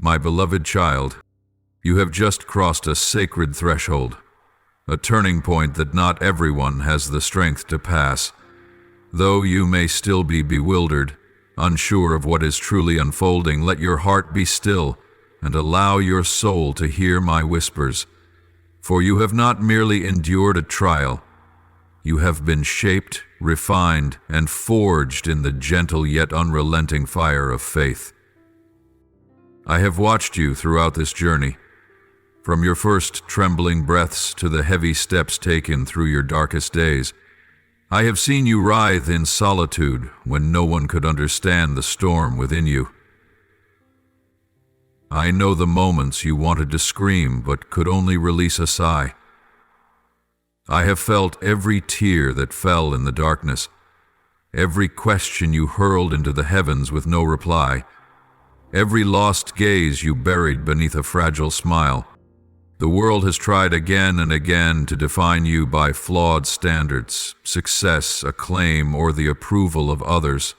My beloved child, you have just crossed a sacred threshold, a turning point that not everyone has the strength to pass. Though you may still be bewildered, unsure of what is truly unfolding, let your heart be still and allow your soul to hear my whispers. For you have not merely endured a trial, you have been shaped, refined, and forged in the gentle yet unrelenting fire of faith. I have watched you throughout this journey, from your first trembling breaths to the heavy steps taken through your darkest days. I have seen you writhe in solitude when no one could understand the storm within you. I know the moments you wanted to scream but could only release a sigh. I have felt every tear that fell in the darkness, every question you hurled into the heavens with no reply, every lost gaze you buried beneath a fragile smile. The world has tried again and again to define you by flawed standards, success, acclaim, or the approval of others.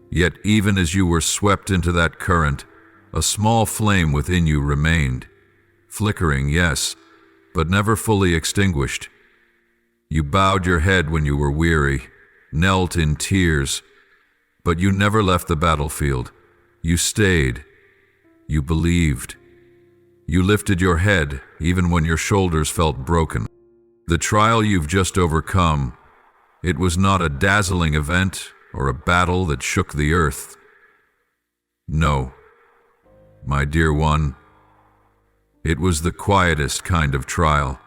Yet even as you were swept into that current, a small flame within you remained, flickering, yes, but never fully extinguished. You bowed your head when you were weary, knelt in tears, but you never left the battlefield. You stayed. You believed. You lifted your head even when your shoulders felt broken. The trial you've just overcome, it was not a dazzling event or a battle that shook the earth. No, my dear one, it was the quietest kind of trial,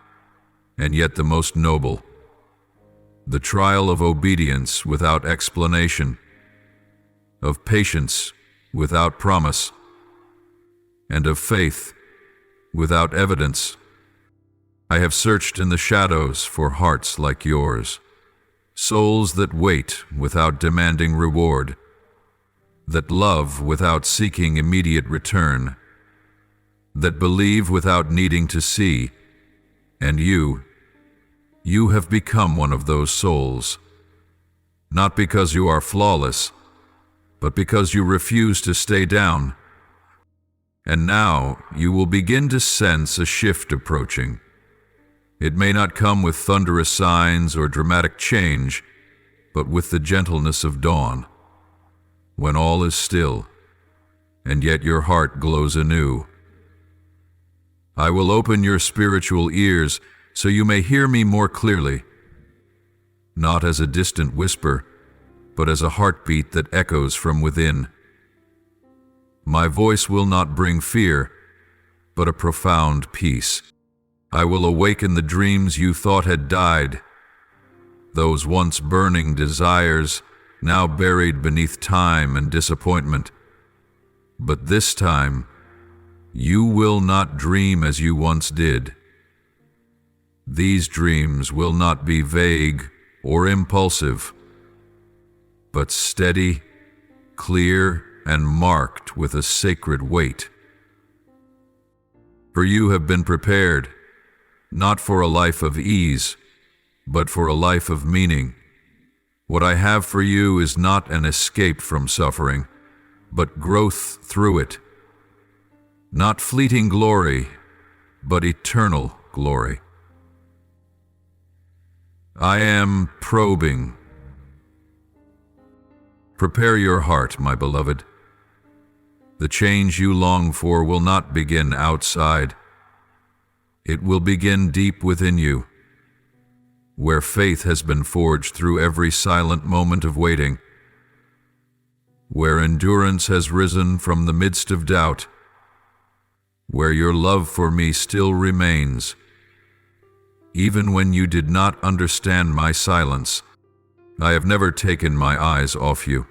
and yet the most noble. The trial of obedience without explanation, of patience without promise, and of faith without evidence. I have searched in the shadows for hearts like yours, souls that wait without demanding reward, that love without seeking immediate return, that believe without needing to see, and you have become one of those souls, not because you are flawless, but because you refuse to stay down. And now you will begin to sense a shift approaching. It may not come with thunderous signs or dramatic change, but with the gentleness of dawn, when all is still, and yet your heart glows anew. I will open your spiritual ears so you may hear me more clearly, not as a distant whisper, but as a heartbeat that echoes from within. My voice will not bring fear, but a profound peace. I will awaken the dreams you thought had died, those once burning desires now buried beneath time and disappointment. But this time, you will not dream as you once did. These dreams will not be vague or impulsive, but steady, clear, and marked with a sacred weight. For you have been prepared, not for a life of ease, but for a life of meaning. What I have for you is not an escape from suffering, but growth through it. Not fleeting glory, but eternal glory. I am probing. Prepare your heart, my beloved. The change you long for will not begin outside. It will begin deep within you, where faith has been forged through every silent moment of waiting, where endurance has risen from the midst of doubt, where your love for me still remains. Even when you did not understand my silence, I have never taken my eyes off you,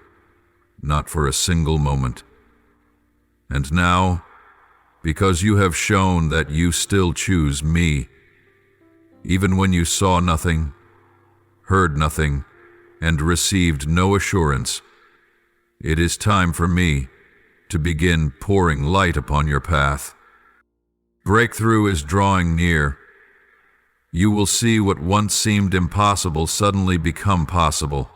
not for a single moment. And now, because you have shown that you still choose me, even when you saw nothing, heard nothing, and received no assurance, it is time for me to begin pouring light upon your path. Breakthrough is drawing near. You will see what once seemed impossible suddenly become possible.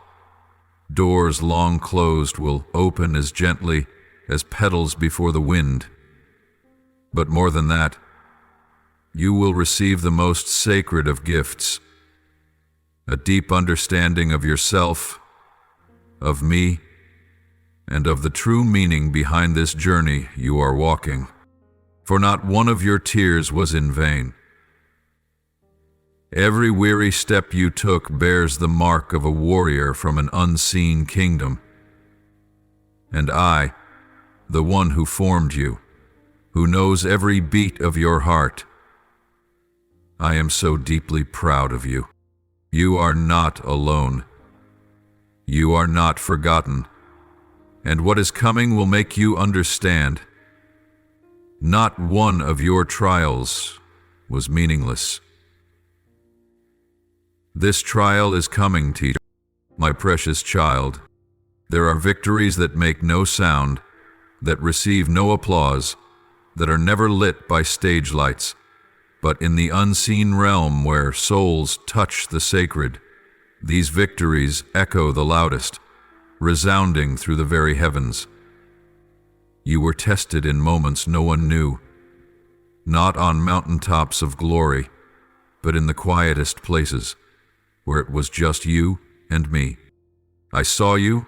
Doors long closed will open as gently as petals before the wind. But more than that, you will receive the most sacred of gifts, a deep understanding of yourself, of me, and of the true meaning behind this journey you are walking. For not one of your tears was in vain. Every weary step you took bears the mark of a warrior from an unseen kingdom. And I, the one who formed you, who knows every beat of your heart, I am so deeply proud of you. You are not alone. You are not forgotten. And what is coming will make you understand. Not one of your trials was meaningless. This trial is coming, Tito, my precious child. There are victories that make no sound, that receive no applause, that are never lit by stage lights, but in the unseen realm where souls touch the sacred, these victories echo the loudest, resounding through the very heavens. You were tested in moments no one knew, not on mountaintops of glory, but in the quietest places, where it was just you and me. I saw you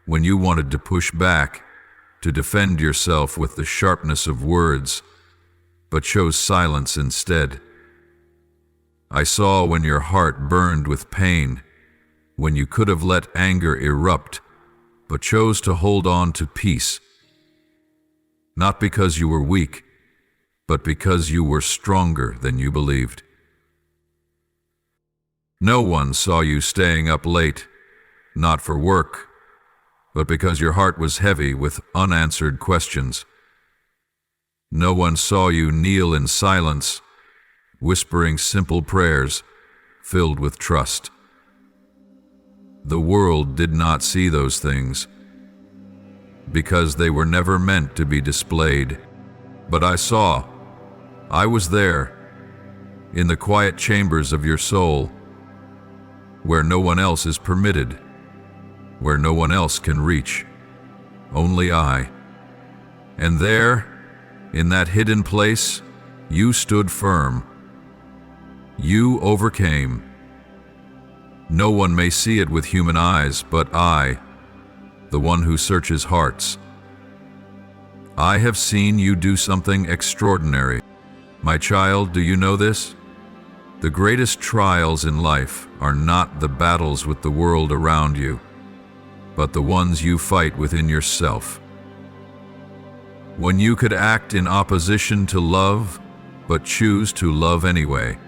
when you wanted to push back, to defend yourself with the sharpness of words, but chose silence instead. I saw when your heart burned with pain, when you could have let anger erupt, but chose to hold on to peace. Not because you were weak, but because you were stronger than you believed. No one saw you staying up late, not for work, but because your heart was heavy with unanswered questions. No one saw you kneel in silence, whispering simple prayers filled with trust. The world did not see those things, because they were never meant to be displayed. But I saw. I was there, in the quiet chambers of your soul, where no one else is permitted, where no one else can reach, only I. And there, in that hidden place, you stood firm. You overcame. No one may see it with human eyes, but I, the one who searches hearts. I have seen you do something extraordinary. My child, do you know this? The greatest trials in life are not the battles with the world around you, but the ones you fight within yourself. When you could act in opposition to love, but choose to love anyway.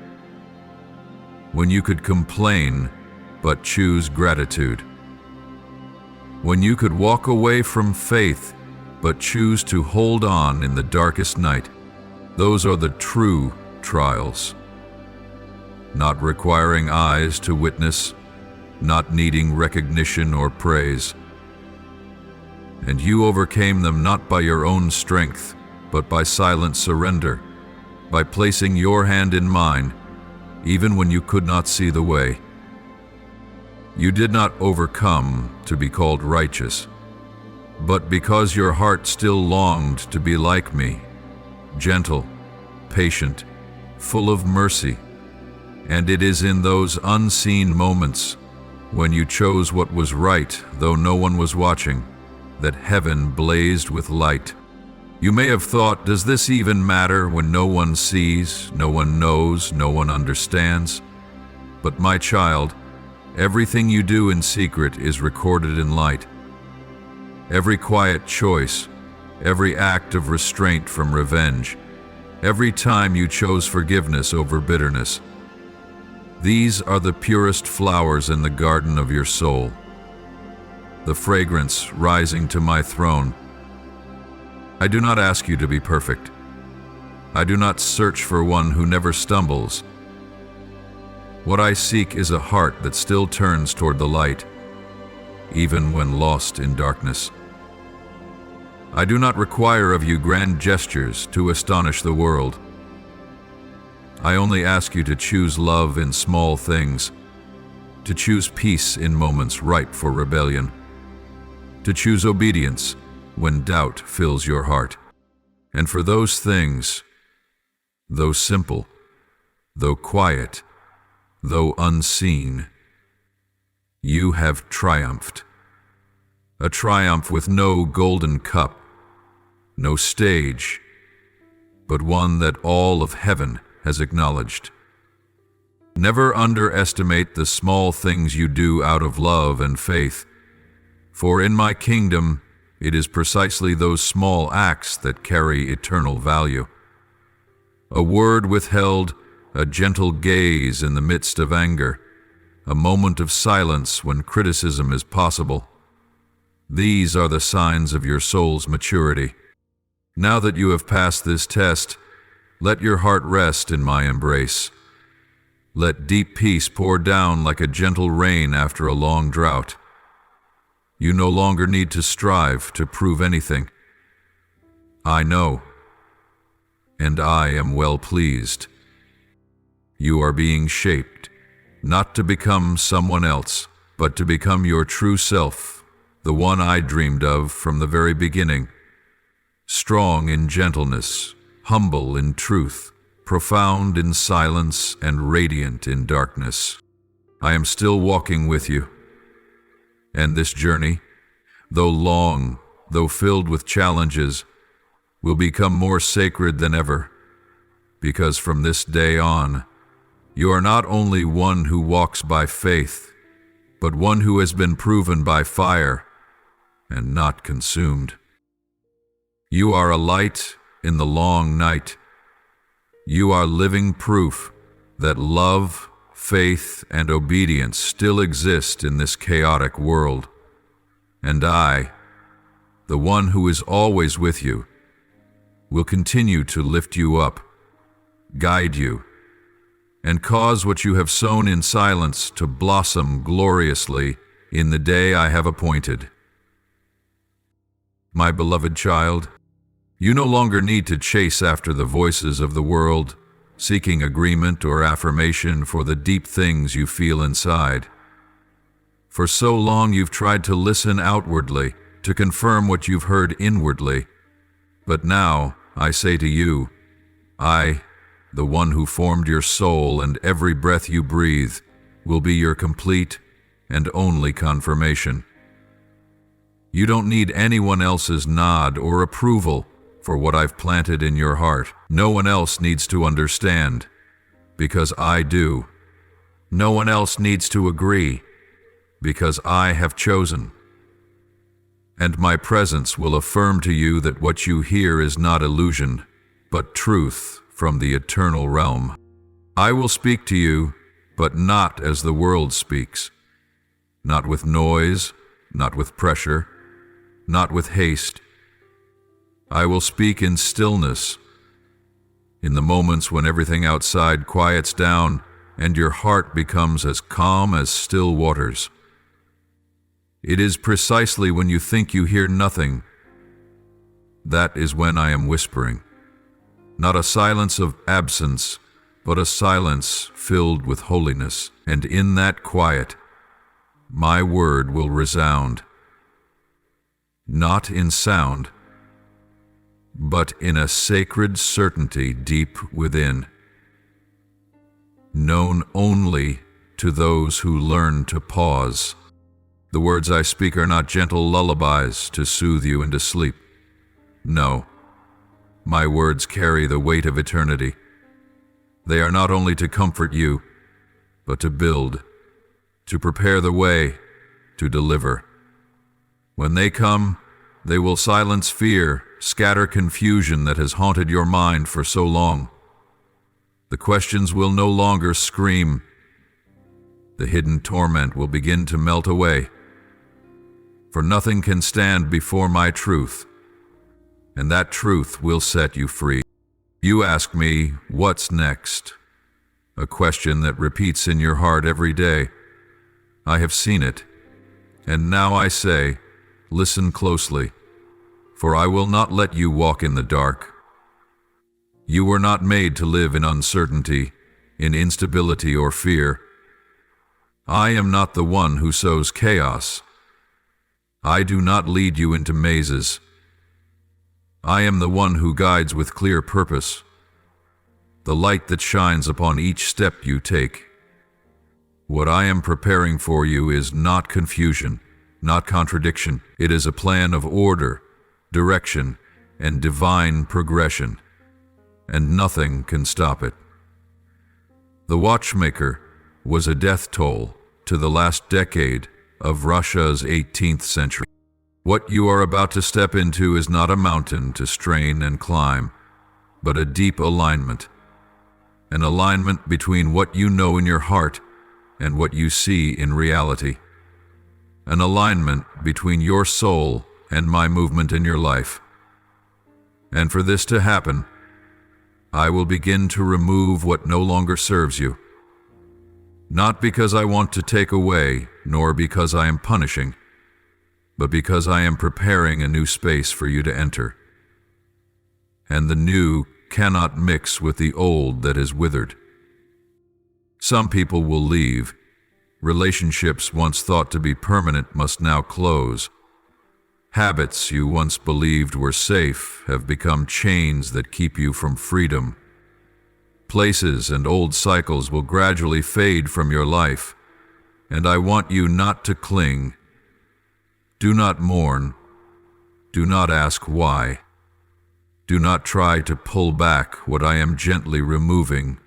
When you could complain, but choose gratitude. When you could walk away from faith, but choose to hold on in the darkest night. Those are the true trials. Not requiring eyes to witness, not needing recognition or praise. And you overcame them not by your own strength, but by silent surrender, by placing your hand in mine, even when you could not see the way. You did not overcome to be called righteous, but because your heart still longed to be like me, gentle, patient, full of mercy. And it is in those unseen moments, when you chose what was right, though no one was watching, that heaven blazed with light. You may have thought, does this even matter when no one sees, no one knows, no one understands? But my child, everything you do in secret is recorded in light. Every quiet choice, every act of restraint from revenge, every time you chose forgiveness over bitterness. These are the purest flowers in the garden of your soul, the fragrance rising to my throne. I do not ask you to be perfect. I do not search for one who never stumbles. What I seek is a heart that still turns toward the light, even when lost in darkness. I do not require of you grand gestures to astonish the world. I only ask you to choose love in small things, to choose peace in moments ripe for rebellion, to choose obedience when doubt fills your heart. And for those things, though simple, though quiet, though unseen, you have triumphed. A triumph with no golden cup, no stage, but one that all of heaven has acknowledged. Never underestimate the small things you do out of love and faith, for in my kingdom it is precisely those small acts that carry eternal value. A word withheld, a gentle gaze in the midst of anger, a moment of silence when criticism is possible. These are the signs of your soul's maturity. Now that you have passed this test, let your heart rest in my embrace. Let deep peace pour down like a gentle rain after a long drought. You no longer need to strive to prove anything. I know, and I am well pleased. You are being shaped, not to become someone else, but to become your true self, the one I dreamed of from the very beginning. Strong in gentleness, humble in truth, profound in silence, and radiant in darkness. I am still walking with you. And this journey, though long, though filled with challenges, will become more sacred than ever, because from this day on, you are not only one who walks by faith, but one who has been proven by fire and not consumed. You are a light in the long night. You are living proof that love, faith, and obedience still exist in this chaotic world. And I, the one who is always with you, will continue to lift you up, guide you, and cause what you have sown in silence to blossom gloriously in the day I have appointed. My beloved child, you no longer need to chase after the voices of the world, seeking agreement or affirmation for the deep things you feel inside. For so long you've tried to listen outwardly, to confirm what you've heard inwardly. But now, I say to you, I, the one who formed your soul and every breath you breathe, will be your complete and only confirmation. You don't need anyone else's nod or approval for what I've planted in your heart. No one else needs to understand, because I do. No one else needs to agree, because I have chosen. And my presence will affirm to you that what you hear is not illusion, but truth from the eternal realm. I will speak to you, but not as the world speaks. Not with noise, not with pressure, not with haste. I will speak in stillness, in the moments when everything outside quiets down and your heart becomes as calm as still waters. It is precisely when you think you hear nothing, that is when I am whispering. Not a silence of absence, but a silence filled with holiness, and in that quiet, my word will resound. Not in sound, but in a sacred certainty deep within, known only to those who learn to pause. The words I speak are not gentle lullabies to soothe you into sleep. No, my words carry the weight of eternity. They are not only to comfort you, but to build, to prepare the way, to deliver. When they come, they will silence fear, scatter confusion that has haunted your mind for so long. The questions will no longer scream. The hidden torment will begin to melt away. For nothing can stand before my truth, and that truth will set you free. You ask me, what's next? A question that repeats in your heart every day. I have seen it, and now I say, listen closely, for I will not let you walk in the dark. You were not made to live in uncertainty, in instability or fear. I am not the one who sows chaos. I do not lead you into mazes. I am the one who guides with clear purpose, the light that shines upon each step you take. What I am preparing for you is not confusion, not contradiction. It is a plan of order, direction, and divine progression, and nothing can stop it. The watchmaker was a death toll to the last decade of Russia's 18th century. What you are about to step into is not a mountain to strain and climb, but a deep alignment. An alignment between what you know in your heart and what you see in reality. An alignment between your soul and my movement in your life. And for this to happen, I will begin to remove what no longer serves you. Not because I want to take away, nor because I am punishing, but because I am preparing a new space for you to enter. And the new cannot mix with the old that is withered. Some people will leave. Relationships once thought to be permanent must now close. Habits you once believed were safe have become chains that keep you from freedom. Places and old cycles will gradually fade from your life, and I want you not to cling. Do not mourn. Do not ask why. Do not try to pull back what I am gently removing,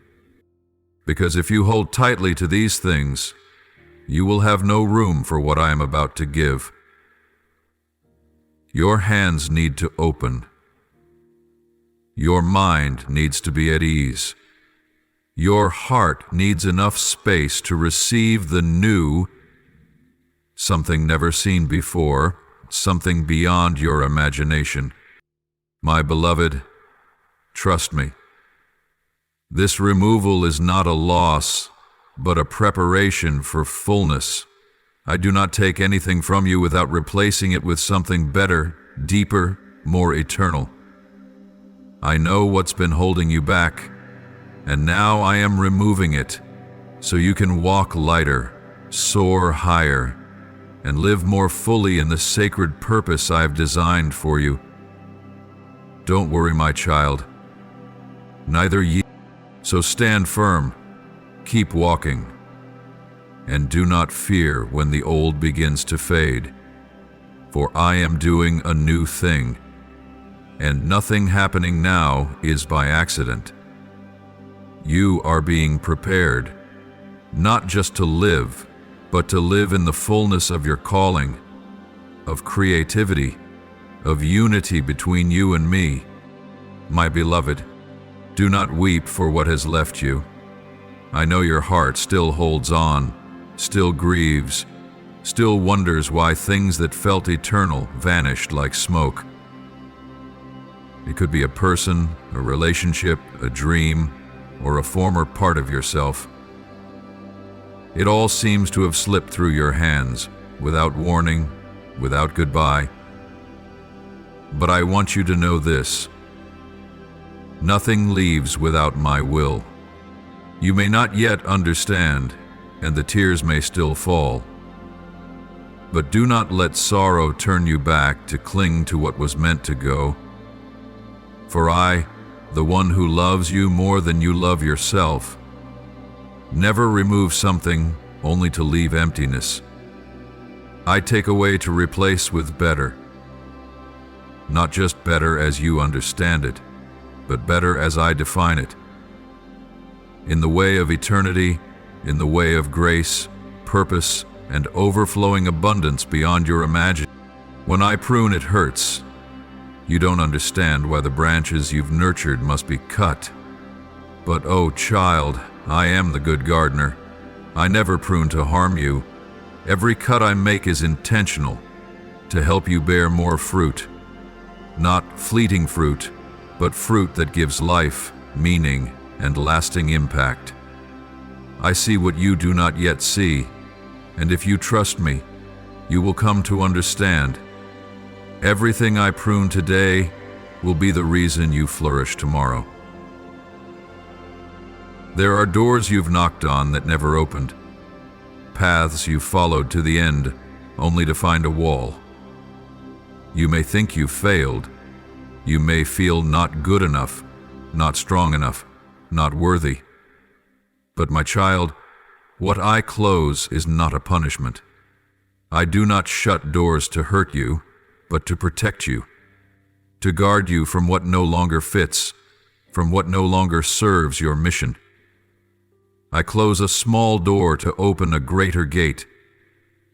because if you hold tightly to these things, you will have no room for what I am about to give. Your hands need to open. Your mind needs to be at ease. Your heart needs enough space to receive the new, something never seen before, something beyond your imagination. My beloved, trust me. This removal is not a loss, but a preparation for fullness. I do not take anything from you without replacing it with something better, deeper, more eternal. I know what's been holding you back, and now I am removing it so you can walk lighter, soar higher, and live more fully in the sacred purpose I've designed for you. Don't worry, my child. Neither ye. So stand firm, keep walking, and do not fear when the old begins to fade, for I am doing a new thing, and nothing happening now is by accident. You are being prepared, not just to live, but to live in the fullness of your calling, of creativity, of unity between you and me. My beloved, do not weep for what has left you. I know your heart still holds on, still grieves, still wonders why things that felt eternal vanished like smoke. It could be a person, a relationship, a dream, or a former part of yourself. It all seems to have slipped through your hands, without warning, without goodbye. But I want you to know this: nothing leaves without my will. You may not yet understand, and the tears may still fall. But do not let sorrow turn you back to cling to what was meant to go. For I, the one who loves you more than you love yourself, never remove something only to leave emptiness. I take away to replace with better. Not just better as you understand it, but better as I define it. In the way of eternity, in the way of grace, purpose, and overflowing abundance beyond your imagining. When I prune, it hurts. You don't understand why the branches you've nurtured must be cut. But oh child, I am the good gardener. I never prune to harm you. Every cut I make is intentional, to help you bear more fruit. Not fleeting fruit, but fruit that gives life, meaning, and lasting impact. I see what you do not yet see, and if you trust me, you will come to understand. Everything I prune today will be the reason you flourish tomorrow. There are doors you've knocked on that never opened, paths you've followed to the end only to find a wall. You may think you've failed, You may feel not good enough, not strong enough, not worthy. But my child, what I close is not a punishment. I do not shut doors to hurt you, but to protect you, to guard you from what no longer fits, from what no longer serves your mission. I close a small door to open a greater gate,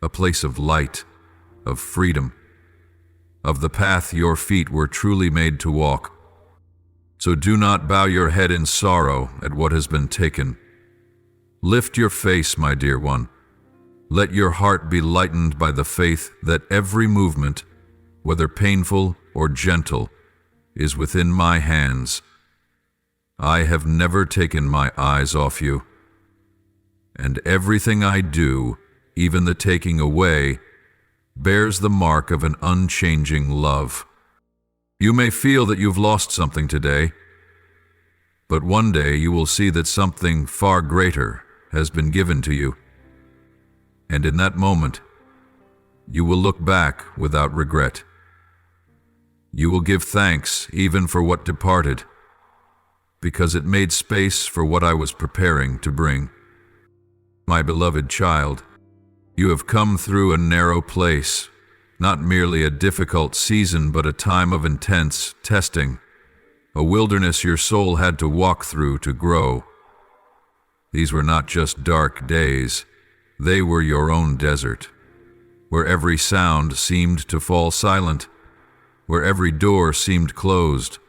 a place of light, of freedom, of the path your feet were truly made to walk. So do not bow your head in sorrow at what has been taken. Lift your face, my dear one. Let your heart be lightened by the faith that every movement, whether painful or gentle, is within my hands. I have never taken my eyes off you. And everything I do, even the taking away, bears the mark of an unchanging love. You may feel that you've lost something today, but one day you will see that something far greater has been given to you. And in that moment, you will look back without regret. You will give thanks even for what departed, because it made space for what I was preparing to bring. My beloved child, you have come through a narrow place, not merely a difficult season, but a time of intense testing, a wilderness your soul had to walk through to grow. These were not just dark days, they were your own desert, where every sound seemed to fall silent, where every door seemed closed,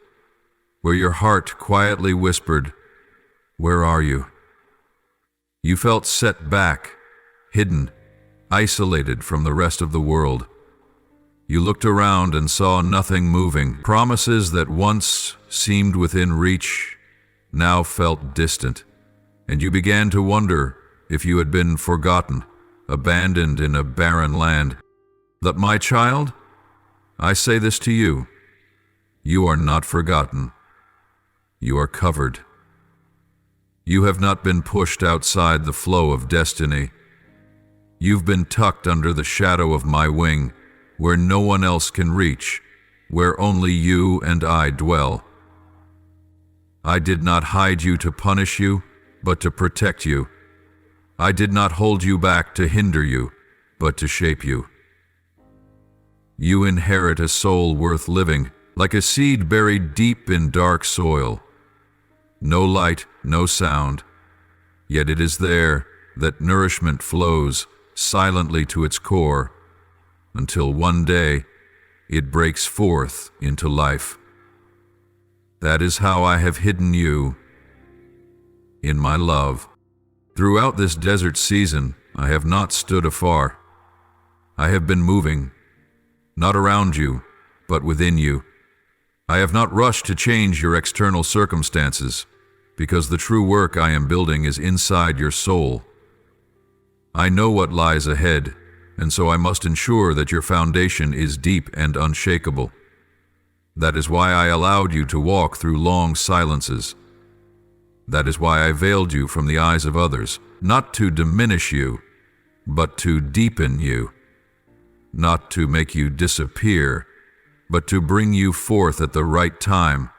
where your heart quietly whispered, "Where are you?" You felt set back, hidden, isolated from the rest of the world. You looked around and saw nothing moving. Promises that once seemed within reach now felt distant, and you began to wonder if you had been forgotten, abandoned in a barren land. But my child, I say this to you, you are not forgotten. You are covered. You have not been pushed outside the flow of destiny. You've been tucked under the shadow of my wing, where no one else can reach, where only you and I dwell. I did not hide you to punish you, but to protect you. I did not hold you back to hinder you, but to shape you. You inherit a soul worth living, like a seed buried deep in dark soil. No light, no sound, yet it is there that nourishment flows silently to its core, until one day it breaks forth into life. That is how I have hidden you in my love. Throughout this desert season, I have not stood afar. I have been moving, not around you, but within you. I have not rushed to change your external circumstances, because the true work I am building is inside your soul. I know what lies ahead, and so I must ensure that your foundation is deep and unshakable. That is why I allowed you to walk through long silences. That is why I veiled you from the eyes of others, not to diminish you, but to deepen you, not to make you disappear, but to bring you forth at the right time,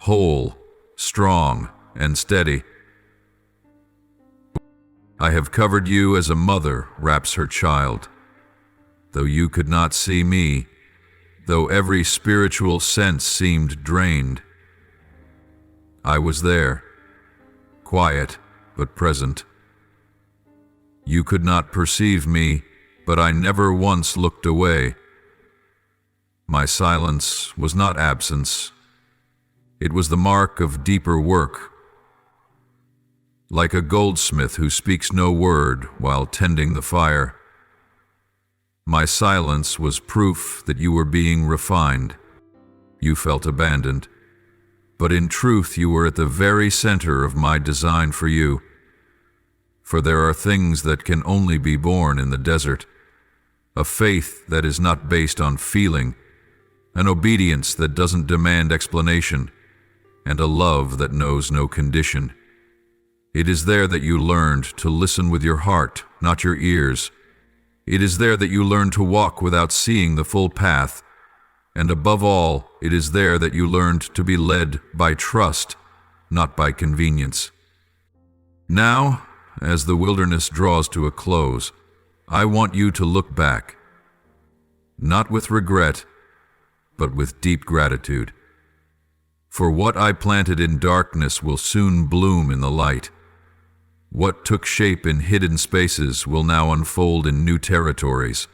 whole, strong, and steady. I have covered you as a mother wraps her child. Though you could not see me, though every spiritual sense seemed drained, I was there, quiet but present. You could not perceive me, but I never once looked away. My silence was not absence. It was the mark of deeper work. Like a goldsmith who speaks no word while tending the fire, my silence was proof that you were being refined. You felt abandoned, but in truth you were at the very center of my design for you. For there are things that can only be born in the desert, a faith that is not based on feeling, an obedience that doesn't demand explanation, and a love that knows no condition. It is there that you learned to listen with your heart, not your ears. It is there that you learned to walk without seeing the full path, And above all, it is there that you learned to be led by trust, not by convenience. Now, as the wilderness draws to a close, I want you to look back, not with regret, but with deep gratitude. For what I planted in darkness will soon bloom in the light. What took shape in hidden spaces will now unfold in new territories.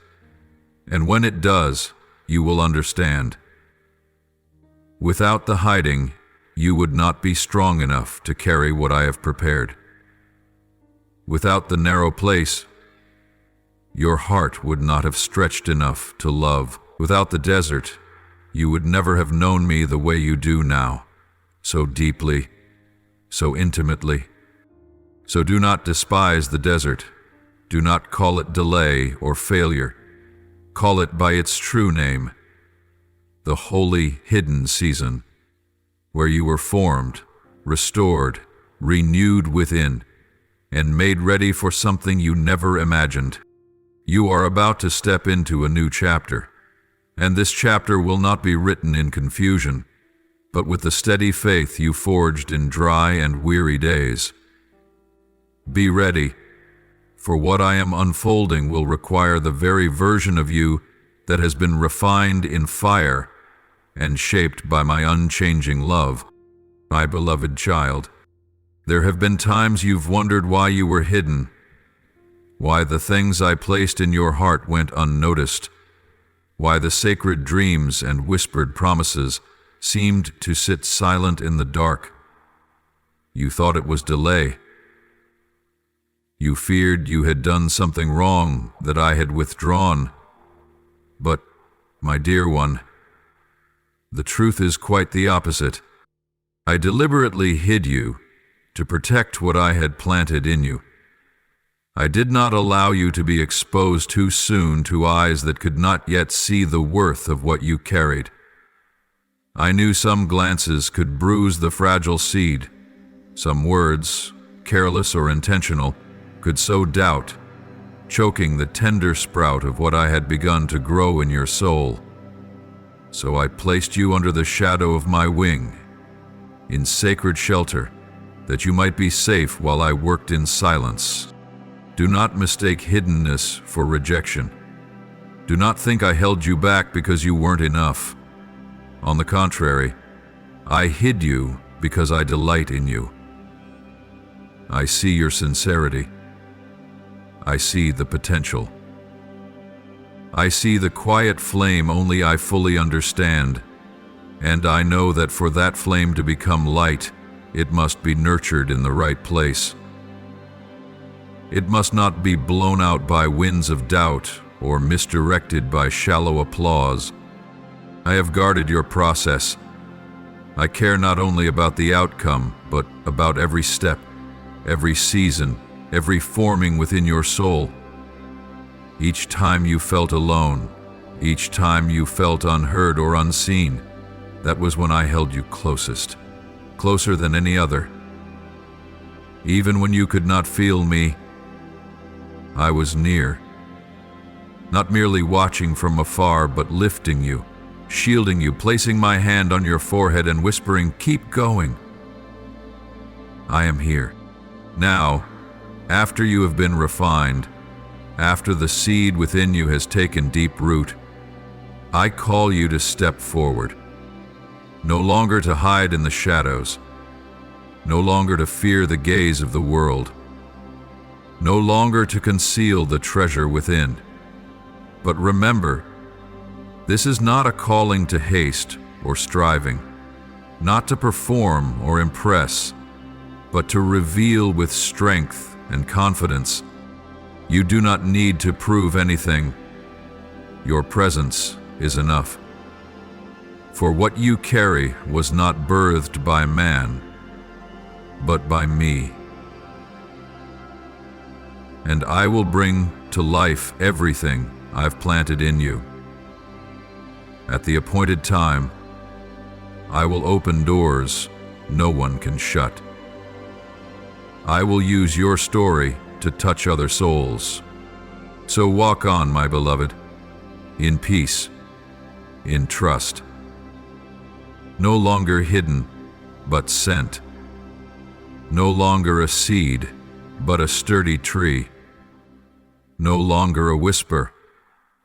And when it does, you will understand. Without the hiding, you would not be strong enough to carry what I have prepared. Without the narrow place, your heart would not have stretched enough to love. Without the desert, you would never have known me the way you do now, so deeply, so intimately. So do not despise the desert. Do not call it delay or failure. Call it by its true name, the holy hidden season, where you were formed, restored, renewed within, and made ready for something you never imagined. You are about to step into a new chapter, and this chapter will not be written in confusion, but with the steady faith you forged in dry and weary days. Be ready, for what I am unfolding will require the very version of you that has been refined in fire and shaped by my unchanging love. My beloved child, there have been times you've wondered why you were hidden, why the things I placed in your heart went unnoticed, why the sacred dreams and whispered promises seemed to sit silent in the dark. You thought it was delay. You feared you had done something wrong, that I had withdrawn. But, my dear one, the truth is quite the opposite. I deliberately hid you to protect what I had planted in you. I did not allow you to be exposed too soon to eyes that could not yet see the worth of what you carried. I knew some glances could bruise the fragile seed. Some words, careless or intentional, could sow doubt, choking the tender sprout of what I had begun to grow in your soul. So I placed you under the shadow of my wing, in sacred shelter, that you might be safe while I worked in silence. Do not mistake hiddenness for rejection. Do not think I held you back because you weren't enough. On the contrary, I hid you because I delight in you. I see your sincerity. I see the potential. I see the quiet flame only I fully understand, and I know that for that flame to become light, it must be nurtured in the right place. It must not be blown out by winds of doubt or misdirected by shallow applause. I have guarded your process. I care not only about the outcome, but about every step, every season, every forming within your soul. Each time you felt alone, each time you felt unheard or unseen, that was when I held you closest, closer than any other. Even when you could not feel me, I was near, not merely watching from afar, but lifting you, shielding you, placing my hand on your forehead and whispering, "Keep going. I am here." Now, after you have been refined, after the seed within you has taken deep root, I call you to step forward, no longer to hide in the shadows, no longer to fear the gaze of the world, no longer to conceal the treasure within. But remember, this is not a calling to haste or striving, not to perform or impress, but to reveal with strength and confidence. You do not need to prove anything. Your presence is enough. For what you carry was not birthed by man, but by me. And I will bring to life everything I've planted in you. At the appointed time, I will open doors no one can shut. I will use your story to touch other souls. So walk on, my beloved, in peace, in trust. No longer hidden, but sent. No longer a seed, but a sturdy tree. No longer a whisper,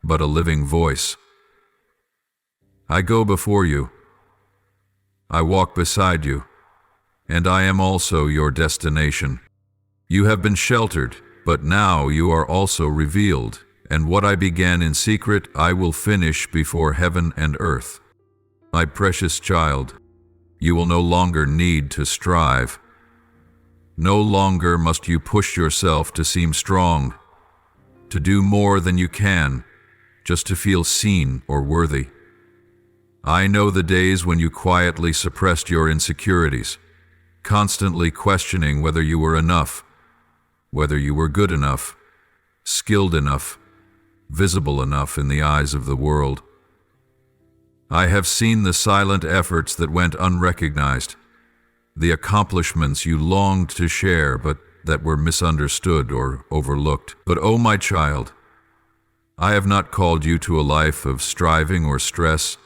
but a living voice. I go before you. I walk beside you, and I am also your destination. You have been sheltered, but now you are also revealed, and what I began in secret I will finish before heaven and earth. My precious child, you will no longer need to strive. No longer must you push yourself to seem strong, to do more than you can, just to feel seen or worthy. I know the days when you quietly suppressed your insecurities, constantly questioning whether you were enough, whether you were good enough, skilled enough, visible enough in the eyes of the world. I have seen the silent efforts that went unrecognized, the accomplishments you longed to share but that were misunderstood or overlooked. But oh, my child, I have not called you to a life of striving or stress.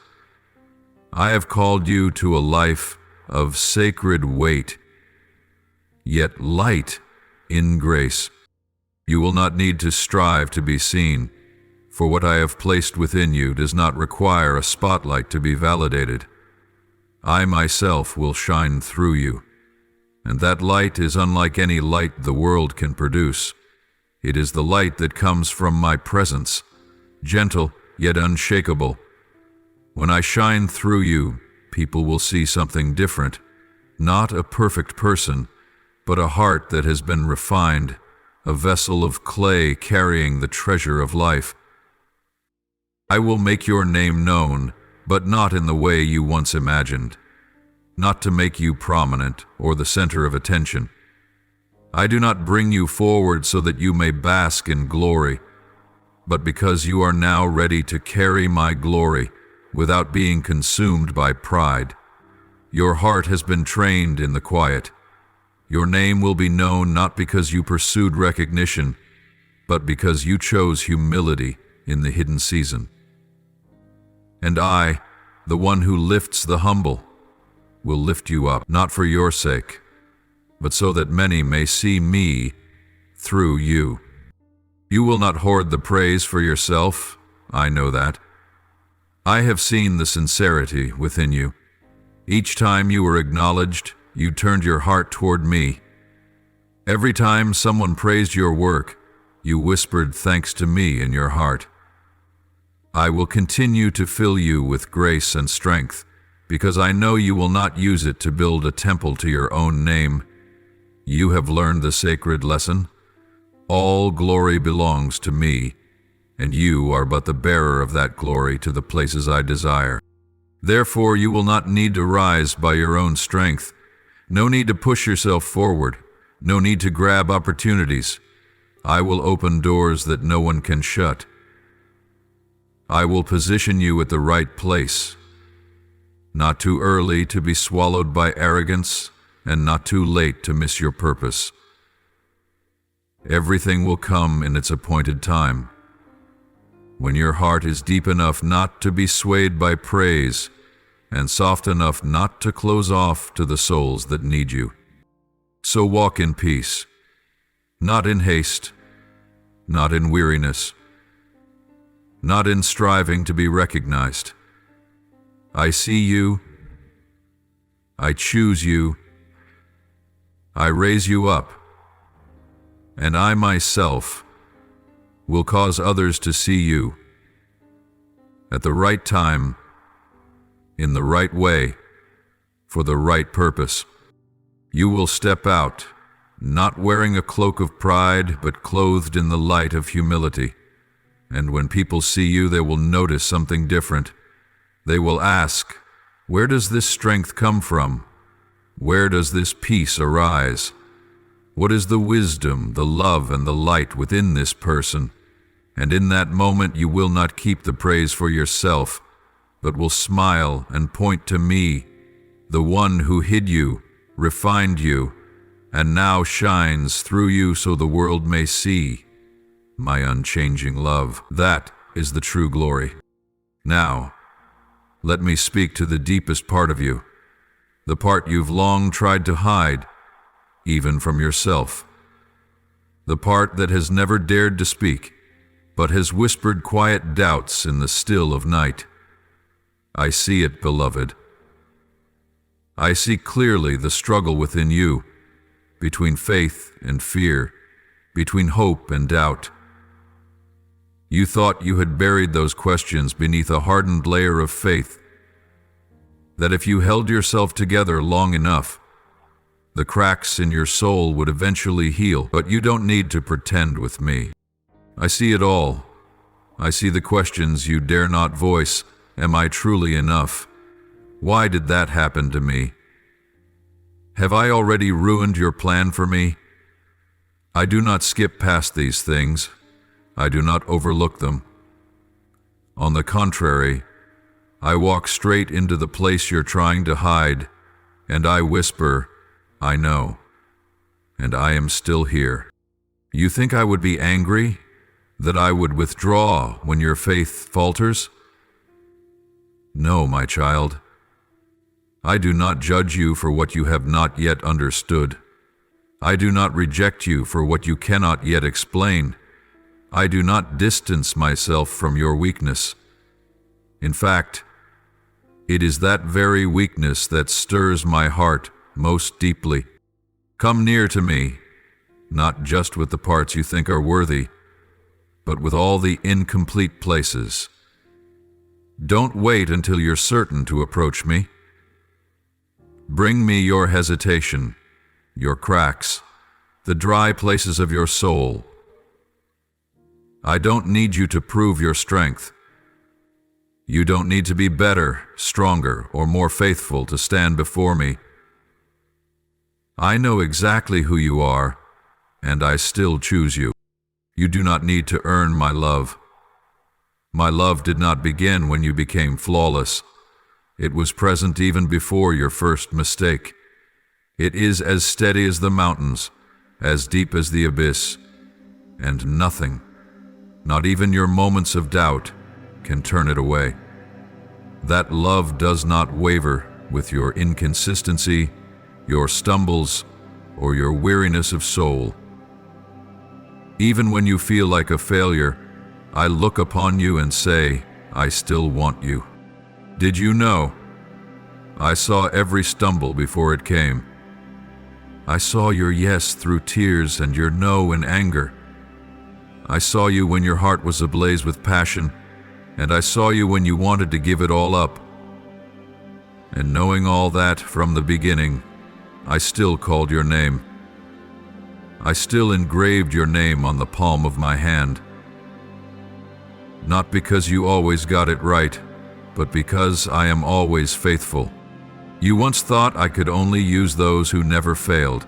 I have called you to a life of sacred weight, yet light in grace. You will not need to strive to be seen, for what I have placed within you does not require a spotlight to be validated. I myself will shine through you, and that light is unlike any light the world can produce. It is the light that comes from my presence, gentle yet unshakable. When I shine through you, people will see something different, not a perfect person, but a heart that has been refined, a vessel of clay carrying the treasure of life. I will make your name known, but not in the way you once imagined, not to make you prominent or the center of attention. I do not bring you forward so that you may bask in glory, but because you are now ready to carry my glory without being consumed by pride. Your heart has been trained in the quiet. Your name will be known not because you pursued recognition, but because you chose humility in the hidden season. And I, the one who lifts the humble, will lift you up, not for your sake, but so that many may see me through you. You will not hoard the praise for yourself, I know that. I have seen the sincerity within you. Each time you were acknowledged, you turned your heart toward me. Every time someone praised your work, you whispered thanks to me in your heart. I will continue to fill you with grace and strength, because I know you will not use it to build a temple to your own name. You have learned the sacred lesson. All glory belongs to me, and you are but the bearer of that glory to the places I desire. Therefore, you will not need to rise by your own strength. No need to push yourself forward. No need to grab opportunities. I will open doors that no one can shut. I will position you at the right place, not too early to be swallowed by arrogance, and not too late to miss your purpose. Everything will come in its appointed time. When your heart is deep enough not to be swayed by praise, and soft enough not to close off to the souls that need you. So walk in peace, not in haste, not in weariness, not in striving to be recognized. I see you, I choose you, I raise you up, and I myself will cause others to see you at the right time, in the right way, for the right purpose. You will step out, not wearing a cloak of pride, but clothed in the light of humility. And when people see you, they will notice something different. They will ask, where does this strength come from? Where does this peace arise? What is the wisdom, the love, and the light within this person? And in that moment you will not keep the praise for yourself, but will smile and point to me, the one who hid you, refined you, and now shines through you so the world may see my unchanging love. That is the true glory. Now, Let me speak to the deepest part of you, the part you've long tried to hide, even from yourself. The part that has never dared to speak, but has whispered quiet doubts in the still of night. I see it, beloved. I see clearly the struggle within you, between faith and fear, between hope and doubt. You thought you had buried those questions beneath a hardened layer of faith, that if you held yourself together long enough, the cracks in your soul would eventually heal. But you don't need to pretend with me. I see it all. I see the questions you dare not voice. Am I truly enough? Why did that happen to me? Have I already ruined your plan for me? I do not skip past these things. I do not overlook them. On the contrary, I walk straight into the place you're trying to hide, and I whisper, I know, and I am still here. You think I would be angry? That I would withdraw when your faith falters? No, my child. I do not judge you for what you have not yet understood. I do not reject you for what you cannot yet explain. I do not distance myself from your weakness. In fact, it is that very weakness that stirs my heart most deeply. Come near to me, not just with the parts you think are worthy, but with all the incomplete places. Don't wait until you're certain to approach me. Bring me your hesitation, your cracks, the dry places of your soul. I don't need you to prove your strength. You don't need to be better, stronger, or more faithful to stand before me. I know exactly who you are, and I still choose you. You do not need to earn my love. My love did not begin when you became flawless. It was present even before your first mistake. It is as steady as the mountains, as deep as the abyss, and nothing, not even your moments of doubt, can turn it away. That love does not waver with your inconsistency, your stumbles, or your weariness of soul. Even when you feel like a failure, I look upon you and say, I still want you. Did you know? I saw every stumble before it came. I saw your yes through tears and your no in anger. I saw you when your heart was ablaze with passion, and I saw you when you wanted to give it all up. And knowing all that from the beginning, I still called your name. I still engraved your name on the palm of my hand. Not because you always got it right, but because I am always faithful. You once thought I could only use those who never failed,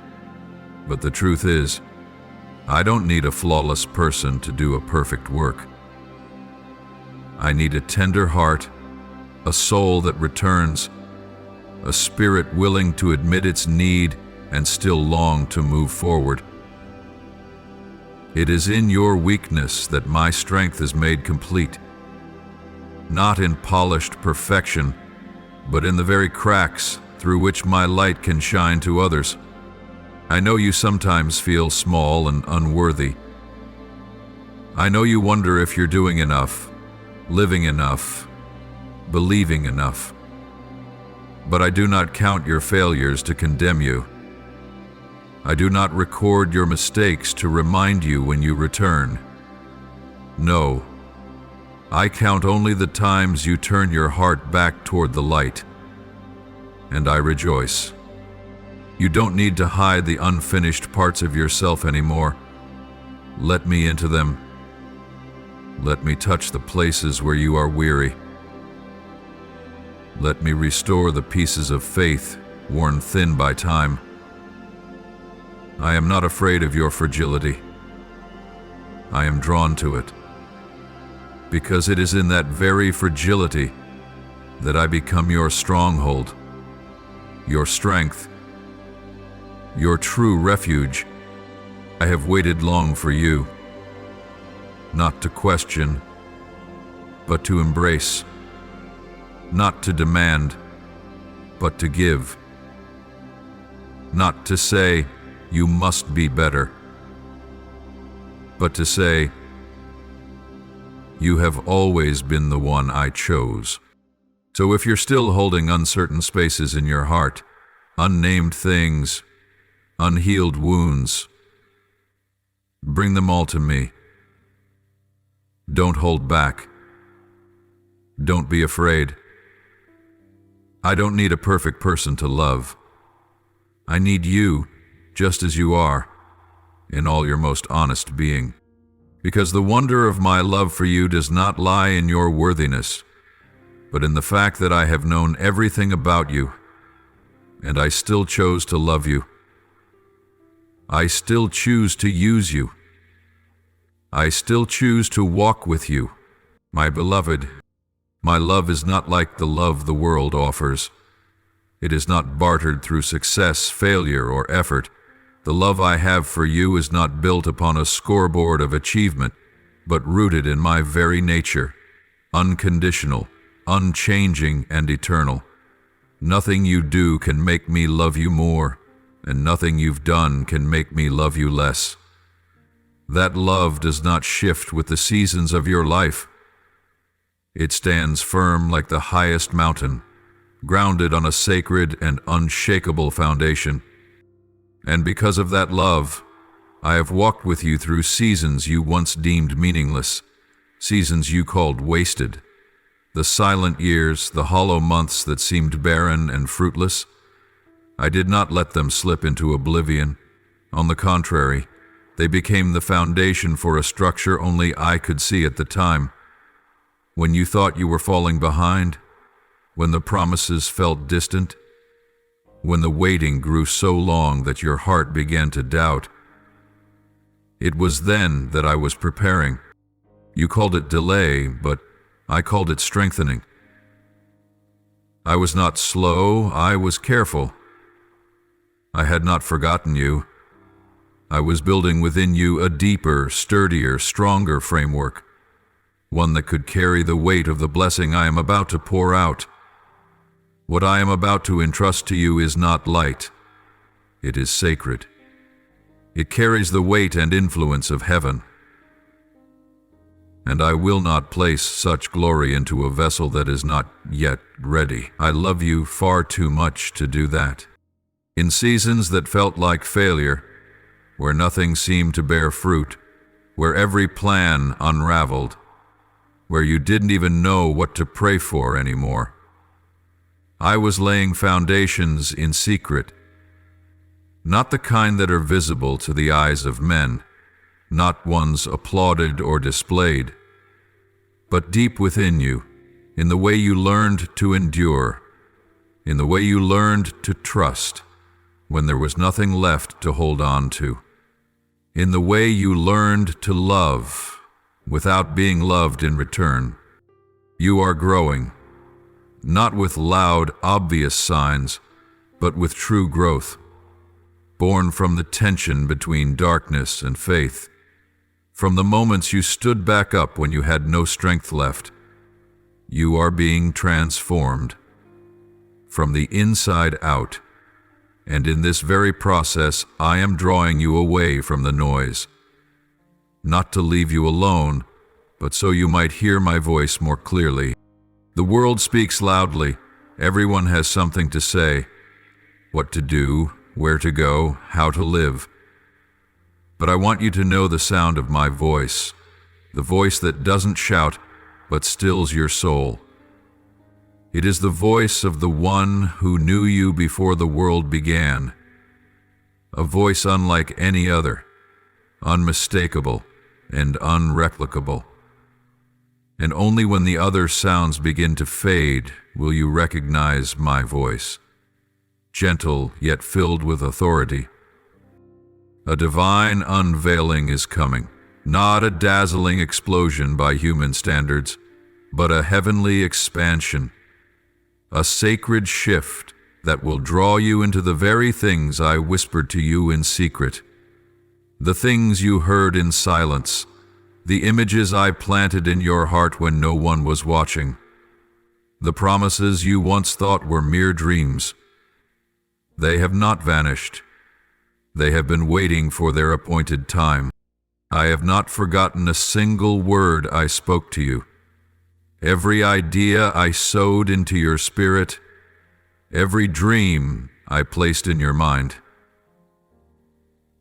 but the truth is, I don't need a flawless person to do a perfect work. I need a tender heart, a soul that returns, a spirit willing to admit its need and still long to move forward. It is in your weakness that my strength is made complete, not in polished perfection, but in the very cracks through which my light can shine to others. I know you sometimes feel small and unworthy. I know you wonder if you're doing enough, living enough, believing enough. But I do not count your failures to condemn you. I do not record your mistakes to remind you when you return. No, I count only the times you turn your heart back toward the light, and I rejoice. You don't need to hide the unfinished parts of yourself anymore. Let me into them. Let me touch the places where you are weary. Let me restore the pieces of faith worn thin by time. I am not afraid of your fragility. I am drawn to it, because it is in that very fragility that I become your stronghold, your strength, your true refuge. I have waited long for you, not to question, but to embrace. not to demand, but to give. Not to say, you must be better, but to say, you have always been the one I chose. So if you're still holding uncertain spaces in your heart, unnamed things, unhealed wounds, bring them all to me. Don't hold back. Don't be afraid. I don't need a perfect person to love. I need you just as you are, in all your most honest being. Because the wonder of my love for you does not lie in your worthiness, but in the fact that I have known everything about you, and I still chose to love you. I still choose to use you. I still choose to walk with you. My beloved, my love is not like the love the world offers. It is not bartered through success, failure, or effort. The love I have for you is not built upon a scoreboard of achievement, but rooted in my very nature, unconditional, unchanging, and eternal. Nothing you do can make me love you more, and nothing you've done can make me love you less. That love does not shift with the seasons of your life. It stands firm like the highest mountain, grounded on a sacred and unshakable foundation. And because of that love, I have walked with you through seasons you once deemed meaningless, seasons you called wasted. The silent years, the hollow months that seemed barren and fruitless, I did not let them slip into oblivion. On the contrary, they became the foundation for a structure only I could see at the time. When you thought you were falling behind, when the promises felt distant, when the waiting grew so long that your heart began to doubt, it was then that I was preparing. You called it delay, but I called it strengthening. I was not slow, I was careful. I had not forgotten you. I was building within you a deeper, sturdier, stronger framework, one that could carry the weight of the blessing I am about to pour out. What I am about to entrust to you is not light. It is sacred. It carries the weight and influence of heaven. And I will not place such glory into a vessel that is not yet ready. I love you far too much to do that. In seasons that felt like failure, where nothing seemed to bear fruit, where every plan unraveled, where you didn't even know what to pray for anymore, I was laying foundations in secret, not the kind that are visible to the eyes of men, not ones applauded or displayed, but deep within you, in the way you learned to endure, in the way you learned to trust when there was nothing left to hold on to, in the way you learned to love without being loved in return. You are growing, not with loud, obvious signs, but with true growth, born from the tension between darkness and faith, from the moments you stood back up when you had no strength left. You are being transformed from the inside out, and in this very process I am drawing you away from the noise, not to leave you alone, but so you might hear my voice more clearly. The world speaks loudly. Everyone has something to say, what to do, where to go, how to live. But I want you to know the sound of my voice, the voice that doesn't shout, but stills your soul. It is the voice of the one who knew you before the world began, a voice unlike any other, unmistakable and unreplicable. And only when the other sounds begin to fade will you recognize my voice, gentle yet filled with authority. A divine unveiling is coming, not a dazzling explosion by human standards, but a heavenly expansion, a sacred shift that will draw you into the very things I whispered to you in secret, the things you heard in silence, the images I planted in your heart when no one was watching. The promises you once thought were mere dreams. They have not vanished. They have been waiting for their appointed time. I have not forgotten a single word I spoke to you. Every idea I sowed into your spirit, every dream I placed in your mind.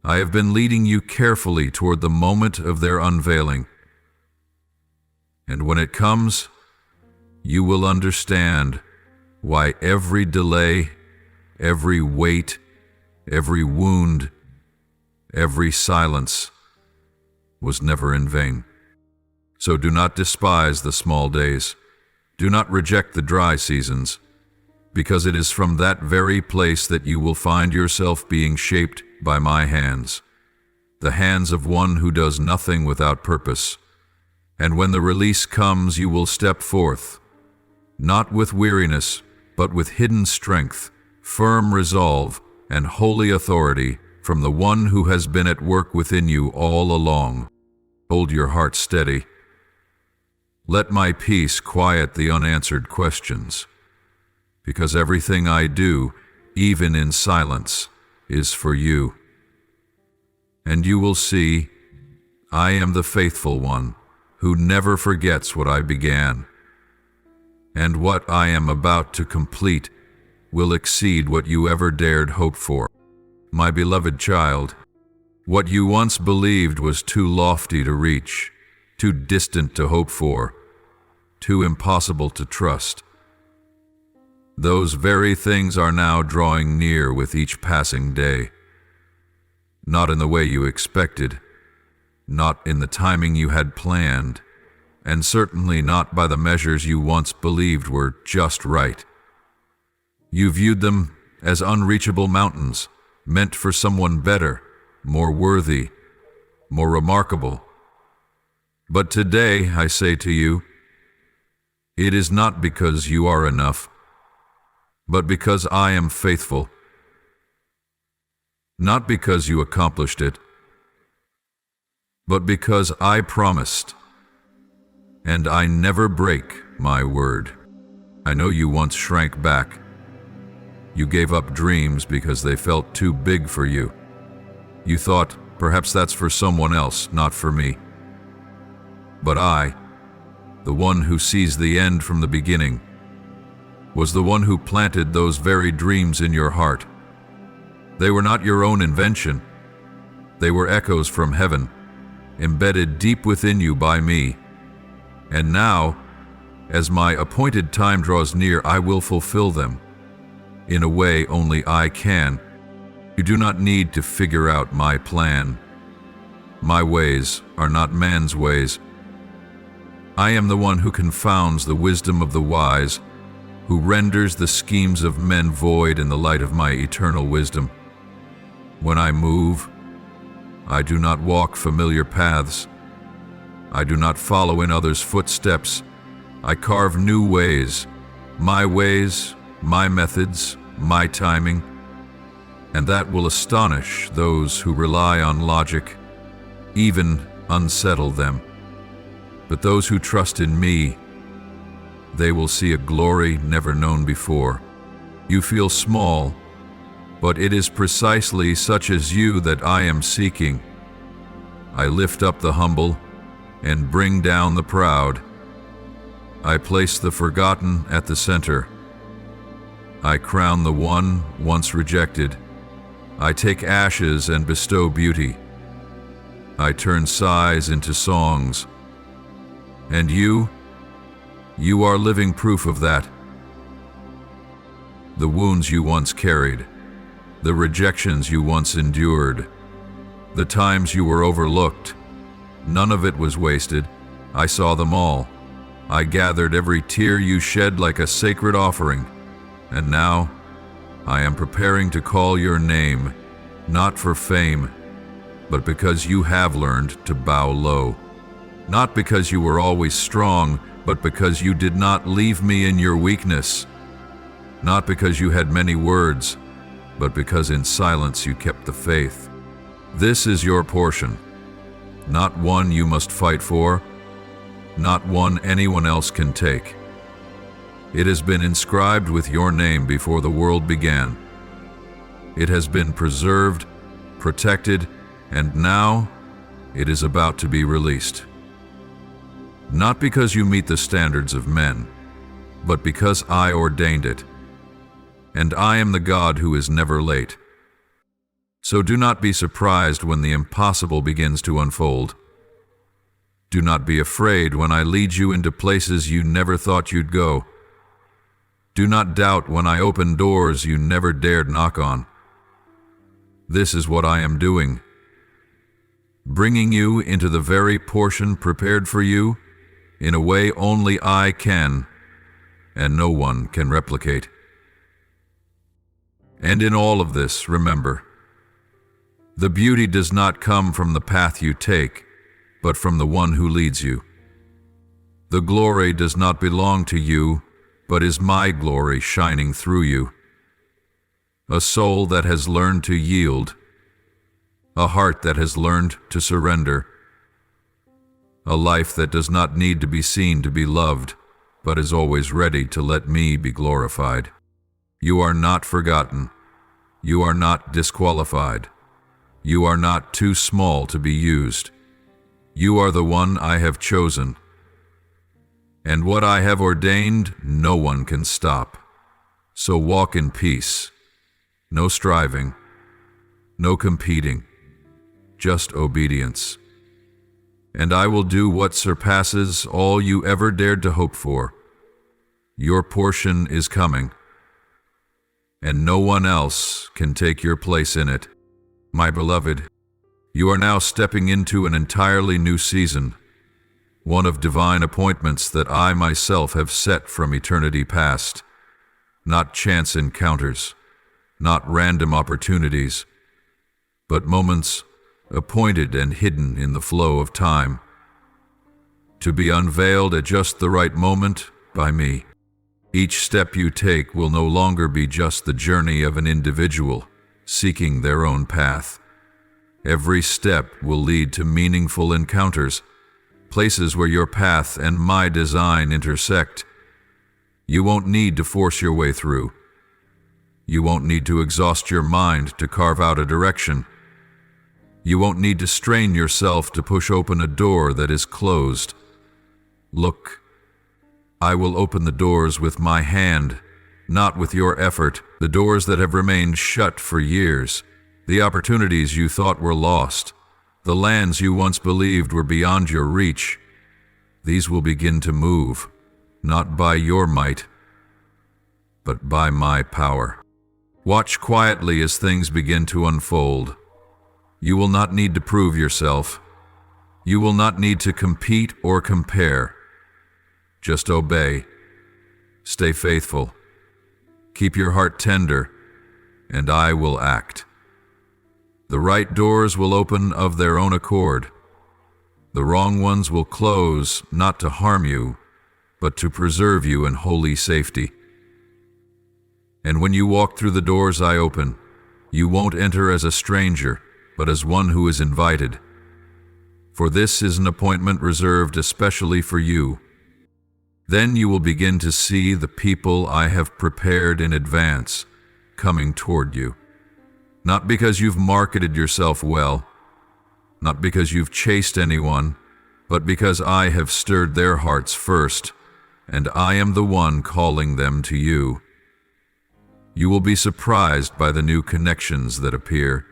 I have been leading you carefully toward the moment of their unveiling. And when it comes, you will understand why every delay, every wait, every wound, every silence was never in vain. So do not despise the small days. Do not reject the dry seasons, because it is from that very place that you will find yourself being shaped by my hands, the hands of one who does nothing without purpose. And when the release comes, you will step forth, not with weariness, but with hidden strength, firm resolve, and holy authority from the one who has been at work within you all along. Hold your heart steady. Let my peace quiet the unanswered questions, because everything I do, even in silence, is for you. And you will see, I am the faithful one, who never forgets what I began. And what I am about to complete will exceed what you ever dared hope for. My beloved child, what you once believed was too lofty to reach, too distant to hope for, too impossible to trust. Those very things are now drawing near with each passing day. Not in the way you expected, not in the timing you had planned, and certainly not by the measures you once believed were just right. You viewed them as unreachable mountains, meant for someone better, more worthy, more remarkable. But today, I say to you, it is not because you are enough, but because I am faithful. Not because you accomplished it, but because I promised, and I never break my word. I know you once shrank back. You gave up dreams because they felt too big for you. You thought, perhaps that's for someone else, not for me. But I, the one who sees the end from the beginning, was the one who planted those very dreams in your heart. They were not your own invention. They were echoes from heaven, embedded deep within you by me. And now, as my appointed time draws near, I will fulfill them, in a way only I can. You do not need to figure out my plan. My ways are not man's ways. I am the one who confounds the wisdom of the wise, who renders the schemes of men void in the light of my eternal wisdom. When I move, I do not walk familiar paths. I do not follow in others' footsteps. I carve new ways, my methods, my timing, and that will astonish those who rely on logic, even unsettle them. But those who trust in me, they will see a glory never known before. You feel small, but it is precisely such as you that I am seeking. I lift up the humble and bring down the proud. I place the forgotten at the center. I crown the one once rejected. I take ashes and bestow beauty. I turn sighs into songs. And you are living proof of that. The wounds you once carried, the rejections you once endured, the times you were overlooked, none of it was wasted. I saw them all. I gathered every tear you shed like a sacred offering. And now, I am preparing to call your name, not for fame, but because you have learned to bow low. Not because you were always strong, but because you did not leave me in your weakness. Not because you had many words, but because in silence you kept the faith. This is your portion, not one you must fight for, not one anyone else can take. It has been inscribed with your name before the world began. It has been preserved, protected, and now it is about to be released. Not because you meet the standards of men, but because I ordained it. And I am the God who is never late. So do not be surprised when the impossible begins to unfold. Do not be afraid when I lead you into places you never thought you'd go. Do not doubt when I open doors you never dared knock on. This is what I am doing, bringing you into the very portion prepared for you in a way only I can, and no one can replicate. And in all of this, remember, the beauty does not come from the path you take, but from the one who leads you. The glory does not belong to you, but is my glory shining through you. A soul that has learned to yield, a heart that has learned to surrender, a life that does not need to be seen to be loved, but is always ready to let me be glorified. You are not forgotten. You are not disqualified. You are not too small to be used. You are the one I have chosen. And what I have ordained, no one can stop. So walk in peace. No striving. No competing. Just obedience. And I will do what surpasses all you ever dared to hope for. Your portion is coming, and no one else can take your place in it. My beloved, you are now stepping into an entirely new season, one of divine appointments that I myself have set from eternity past. Not chance encounters, not random opportunities, but moments appointed and hidden in the flow of time, to be unveiled at just the right moment by me. Each step you take will no longer be just the journey of an individual seeking their own path. Every step will lead to meaningful encounters, places where your path and my design intersect. You won't need to force your way through. You won't need to exhaust your mind to carve out a direction. You won't need to strain yourself to push open a door that is closed. Look, I will open the doors with my hand, not with your effort, the doors that have remained shut for years, the opportunities you thought were lost, the lands you once believed were beyond your reach. These will begin to move, not by your might, but by my power. Watch quietly as things begin to unfold. You will not need to prove yourself. You will not need to compete or compare. Just obey. Stay faithful. Keep your heart tender, and I will act. The right doors will open of their own accord. The wrong ones will close, not to harm you, but to preserve you in holy safety. And when you walk through the doors I open, you won't enter as a stranger, but as one who is invited. For this is an appointment reserved especially for you. Then you will begin to see the people I have prepared in advance coming toward you. Not because you've marketed yourself well, not because you've chased anyone, but because I have stirred their hearts first, and I am the one calling them to you. You will be surprised by the new connections that appear.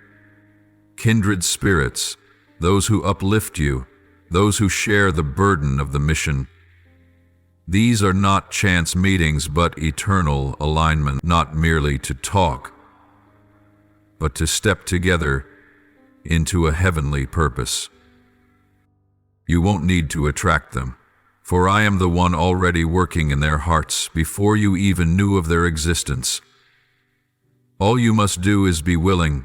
Kindred spirits, those who uplift you, those who share the burden of the mission. These are not chance meetings, but eternal alignment, not merely to talk, but to step together into a heavenly purpose. You won't need to attract them, for I am the one already working in their hearts before you even knew of their existence. All you must do is be willing.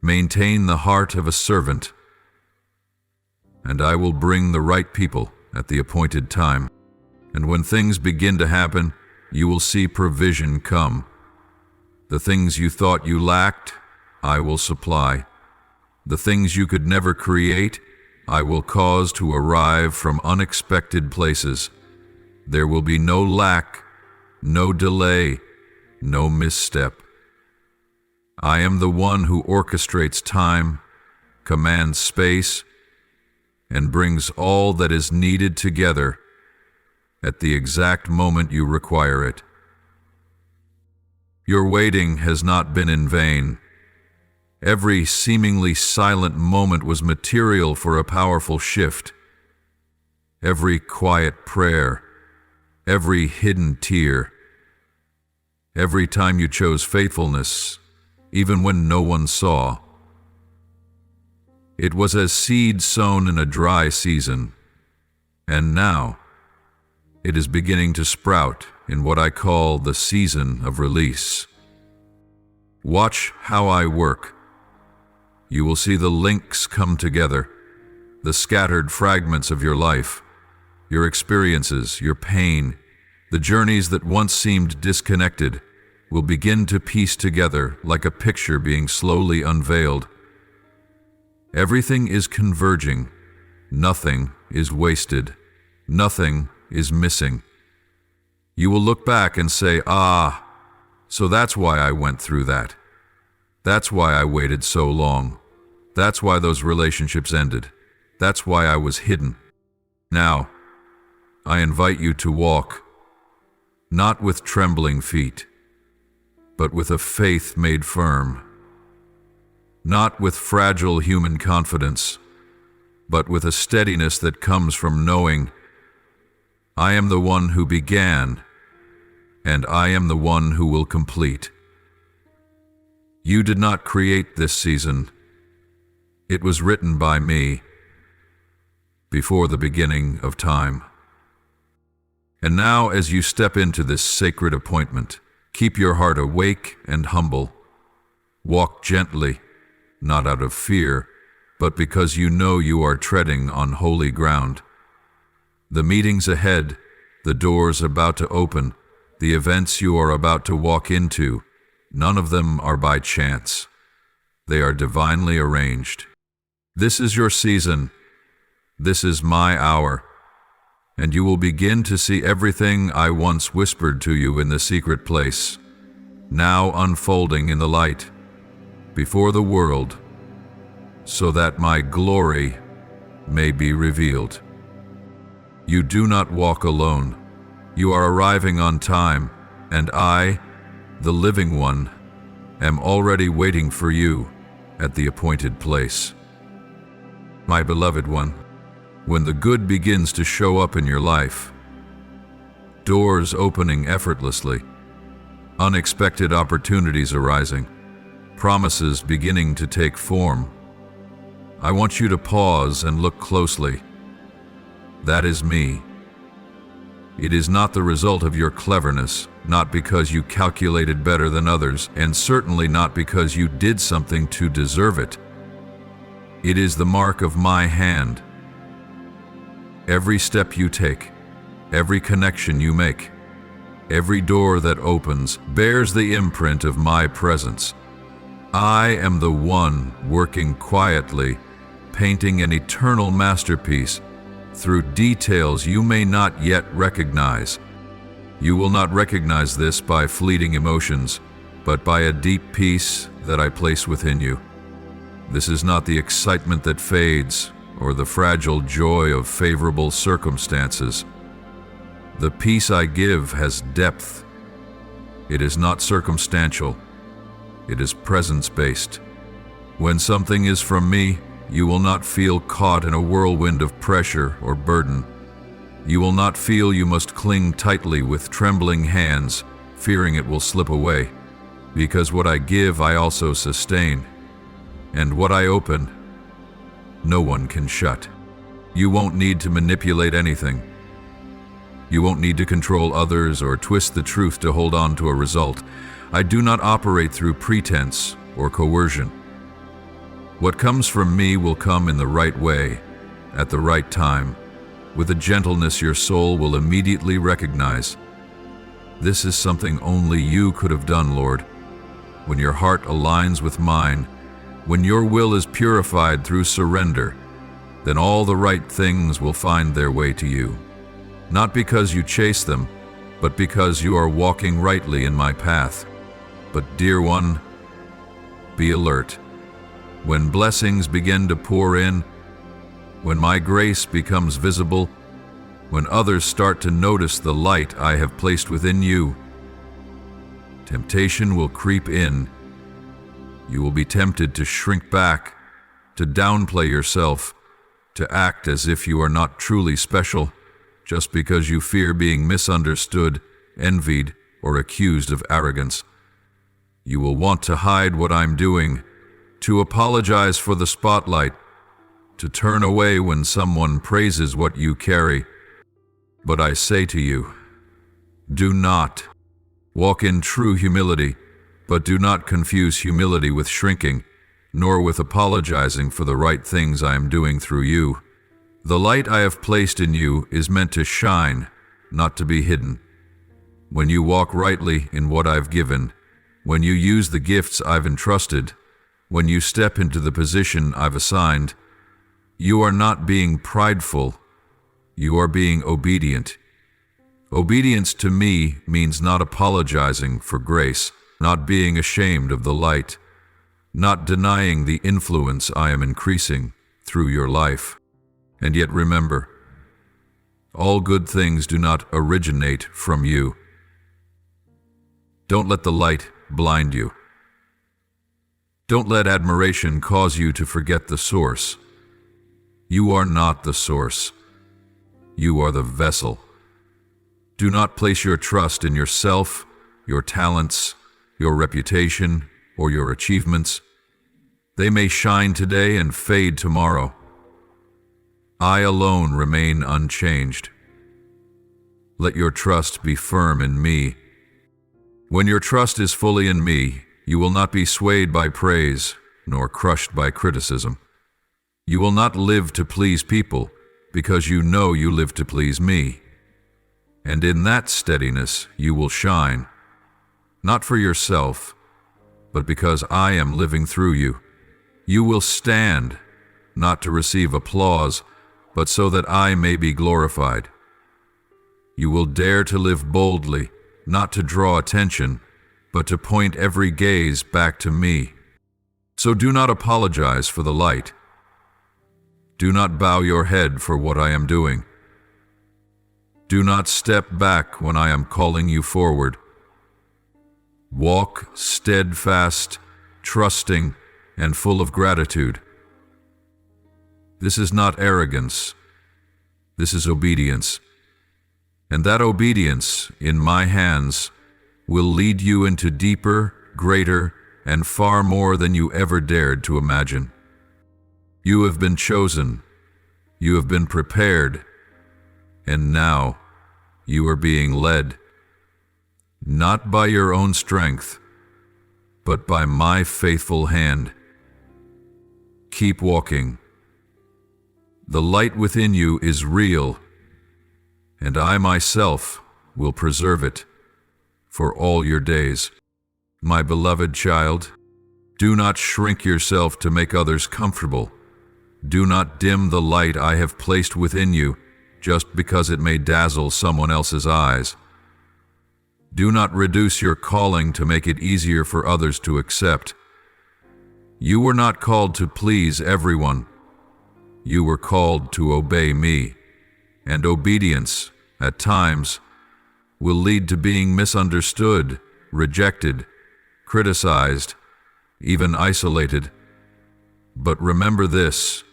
Maintain the heart of a servant, and I will bring the right people at the appointed time. And when things begin to happen, you will see provision come. The things you thought you lacked, I will supply. The things you could never create, I will cause to arrive from unexpected places. There will be no lack, no delay, no misstep. I am the one who orchestrates time, commands space, and brings all that is needed together at the exact moment you require it. Your waiting has not been in vain. Every seemingly silent moment was material for a powerful shift. Every quiet prayer, every hidden tear, every time you chose faithfulness, even when no one saw. It was as seed sown in a dry season, and now it is beginning to sprout in what I call the season of release. Watch how I work. You will see the links come together, the scattered fragments of your life, your experiences, your pain, the journeys that once seemed disconnected will begin to piece together like a picture being slowly unveiled. Everything is converging. Nothing is wasted. Nothing is missing. You will look back and say, "Ah, so that's why I went through that. That's why I waited so long. That's why those relationships ended. That's why I was hidden." Now, I invite you to walk, not with trembling feet, but with a faith made firm. Not with fragile human confidence, but with a steadiness that comes from knowing I am the one who began, and I am the one who will complete. You did not create this season. It was written by me before the beginning of time. And now, as you step into this sacred appointment, keep your heart awake and humble. Walk gently, not out of fear, but because you know you are treading on holy ground. The meetings ahead, the doors about to open, the events you are about to walk into, none of them are by chance. They are divinely arranged. This is your season. This is my hour. And you will begin to see everything I once whispered to you in the secret place, now unfolding in the light, before the world, so that my glory may be revealed. You do not walk alone. You are arriving on time, and I, the living one, am already waiting for you at the appointed place. My beloved one, when the good begins to show up in your life, doors opening effortlessly, unexpected opportunities arising, promises beginning to take form, I want you to pause and look closely. That is me. It is not the result of your cleverness, not because you calculated better than others, and certainly not because you did something to deserve it. It is the mark of my hand. Every step you take, every connection you make, every door that opens bears the imprint of my presence. I am the one working quietly, painting an eternal masterpiece through details you may not yet recognize. You will not recognize this by fleeting emotions, but by a deep peace that I place within you. This is not the excitement that fades, or the fragile joy of favorable circumstances. The peace I give has depth. It is not circumstantial. It is presence-based. When something is from me, you will not feel caught in a whirlwind of pressure or burden. You will not feel you must cling tightly with trembling hands, fearing it will slip away. Because what I give, I also sustain. And what I open, no one can shut. You won't need to manipulate anything. You won't need to control others or twist the truth to hold on to a result. I do not operate through pretense or coercion. What comes from me will come in the right way, at the right time, with a gentleness your soul will immediately recognize. This is something only you could have done, Lord. When your heart aligns with mine, when your will is purified through surrender, then all the right things will find their way to you. not because you chase them, but because you are walking rightly in my path. But dear one, be alert. When blessings begin to pour in, when my grace becomes visible, when others start to notice the light I have placed within you, temptation will creep in. You will be tempted to shrink back, to downplay yourself, to act as if you are not truly special, just because you fear being misunderstood, envied, or accused of arrogance. You will want to hide what I'm doing, to apologize for the spotlight, to turn away when someone praises what you carry. But I say to you, do not. Walk in true humility, but do not confuse humility with shrinking, nor with apologizing for the right things I am doing through you. The light I have placed in you is meant to shine, not to be hidden. When you walk rightly in what I've given, when you use the gifts I've entrusted, when you step into the position I've assigned, you are not being prideful, you are being obedient. Obedience to me means not apologizing for grace, not being ashamed of the light, not denying the influence I am increasing through your life. And yet remember, all good things do not originate from you. Don't let the light blind you. Don't let admiration cause you to forget the source. You are not the source. You are the vessel. Do not place your trust in yourself, your talents, your reputation, or your achievements. They may shine today and fade tomorrow. I alone remain unchanged. Let your trust be firm in me. When your trust is fully in me, you will not be swayed by praise, nor crushed by criticism. You will not live to please people, because you know you live to please me. And in that steadiness you will shine, not for yourself, but because I am living through you. You will stand, not to receive applause, but so that I may be glorified. You will dare to live boldly, not to draw attention, but to point every gaze back to me. So do not apologize for the light. Do not bow your head for what I am doing. Do not step back when I am calling you forward. Walk steadfast, trusting, and full of gratitude. This is not arrogance. This is obedience. And that obedience, in my hands, will lead you into deeper, greater, and far more than you ever dared to imagine. You have been chosen. You have been prepared. And now, you are being led, not by your own strength, but by my faithful hand. Keep walking. The light within you is real, and I myself will preserve it for all your days. My beloved child, do not shrink yourself to make others comfortable. Do not dim the light I have placed within you just because it may dazzle someone else's eyes. Do not reduce your calling to make it easier for others to accept. You were not called to please everyone. You were called to obey me, and obedience, at times, will lead to being misunderstood, rejected, criticized, even isolated. But remember this: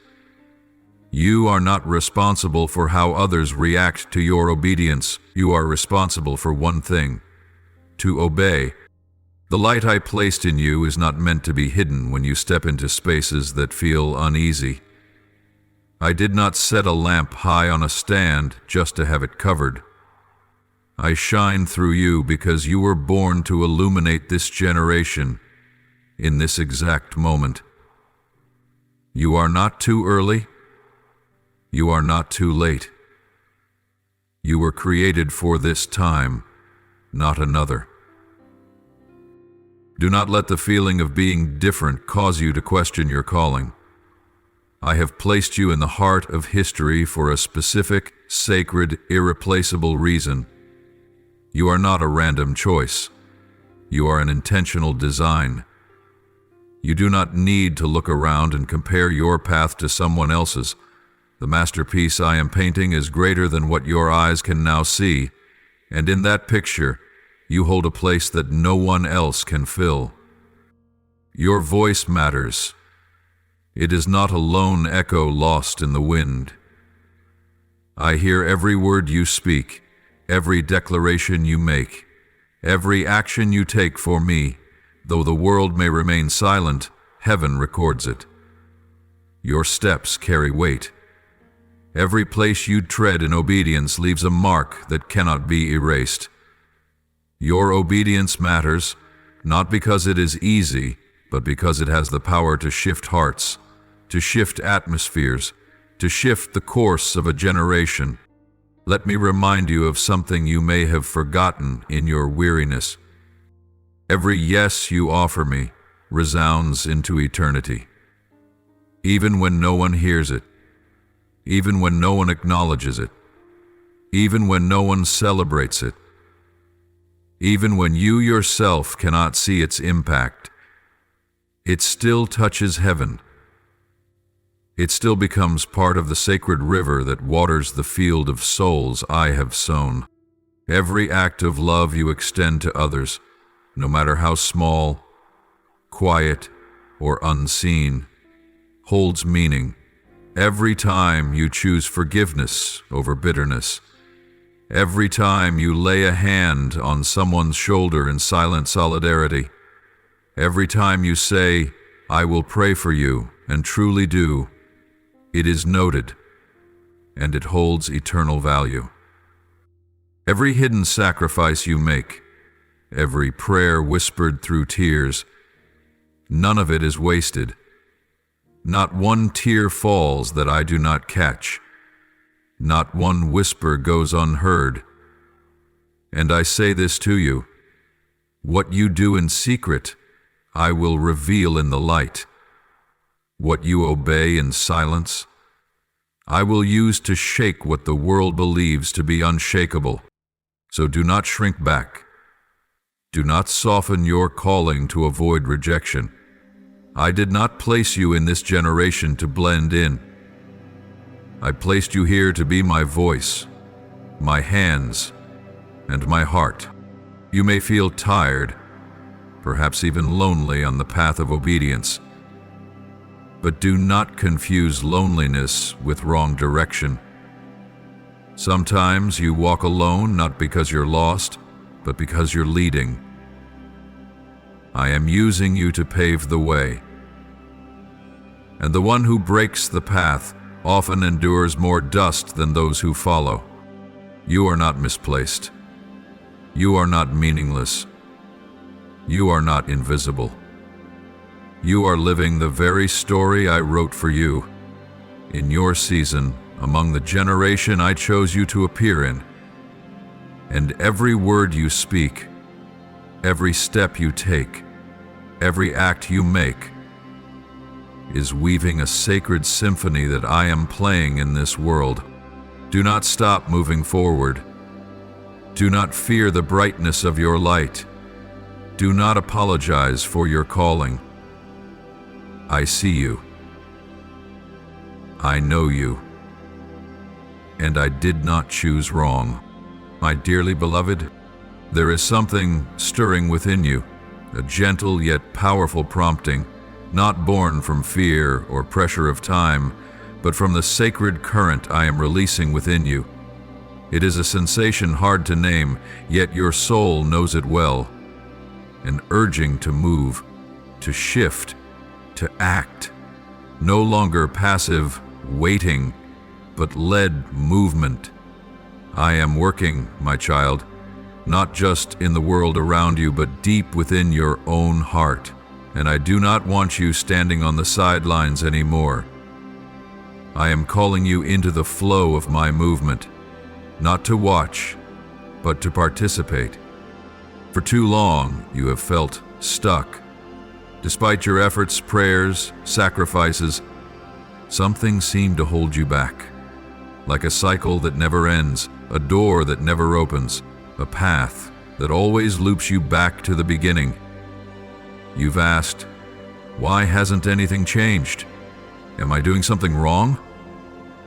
you are not responsible for how others react to your obedience. You are responsible for one thing: to obey. The light I placed in you is not meant to be hidden when you step into spaces that feel uneasy. I did not set a lamp high on a stand just to have it covered. I shine through you because you were born to illuminate this generation in this exact moment. You are not too early. You are not too late. You were created for this time, not another. Do not let the feeling of being different cause you to question your calling. I have placed you in the heart of history for a specific, sacred, irreplaceable reason. You are not a random choice. You are an intentional design. You do not need to look around and compare your path to someone else's. The masterpiece I am painting is greater than what your eyes can now see, and in that picture, you hold a place that no one else can fill. Your voice matters. It is not a lone echo lost in the wind. I hear every word you speak, every declaration you make, every action you take for me. Though the world may remain silent, heaven records it. Your steps carry weight. Every place you tread in obedience leaves a mark that cannot be erased. Your obedience matters, not because it is easy, but because it has the power to shift hearts, to shift atmospheres, to shift the course of a generation. Let me remind you of something you may have forgotten in your weariness. Every yes you offer me resounds into eternity. Even when no one hears it, even when no one acknowledges it, even when no one celebrates it, even when you yourself cannot see its impact, it still touches heaven. It still becomes part of the sacred river that waters the field of souls I have sown. Every act of love you extend to others, no matter how small, quiet, or unseen, holds meaning. Every time you choose forgiveness over bitterness, every time you lay a hand on someone's shoulder in silent solidarity, every time you say, "I will pray for you," and truly do, it is noted, and it holds eternal value. Every hidden sacrifice you make, every prayer whispered through tears, none of it is wasted. Not one tear falls that I do not catch. Not one whisper goes unheard. And I say this to you, what you do in secret, I will reveal in the light. What you obey in silence, I will use to shake what the world believes to be unshakable. So do not shrink back. Do not soften your calling to avoid rejection. I did not place you in this generation to blend in. I placed you here to be my voice, my hands, and my heart. You may feel tired, perhaps even lonely on the path of obedience. But do not confuse loneliness with wrong direction. Sometimes you walk alone not because you're lost, but because you're leading. I am using you to pave the way. And the one who breaks the path often endures more dust than those who follow. You are not misplaced. You are not meaningless. You are not invisible. You are living the very story I wrote for you, in your season, among the generation I chose you to appear in. And every word you speak, every step you take, every act you make, is weaving a sacred symphony that I am playing in this world. Do not stop moving forward. Do not fear the brightness of your light. Do not apologize for your calling. I see you. I know you. And I did not choose wrong. My dearly beloved, there is something stirring within you, a gentle yet powerful prompting, not born from fear or pressure of time, but from the sacred current I am releasing within you. It is a sensation hard to name, yet your soul knows it well. An urging to move, to shift, to act. No longer passive, waiting, but led movement. I am working, my child, not just in the world around you, but deep within your own heart. And I do not want you standing on the sidelines anymore. I am calling you into the flow of my movement, not to watch, but to participate. For too long, you have felt stuck. Despite your efforts, prayers, sacrifices, Something seemed to hold you back, like a cycle that never ends, a door that never opens, a path that always loops you back to the beginning. You've asked, why hasn't anything changed? Am I doing something wrong?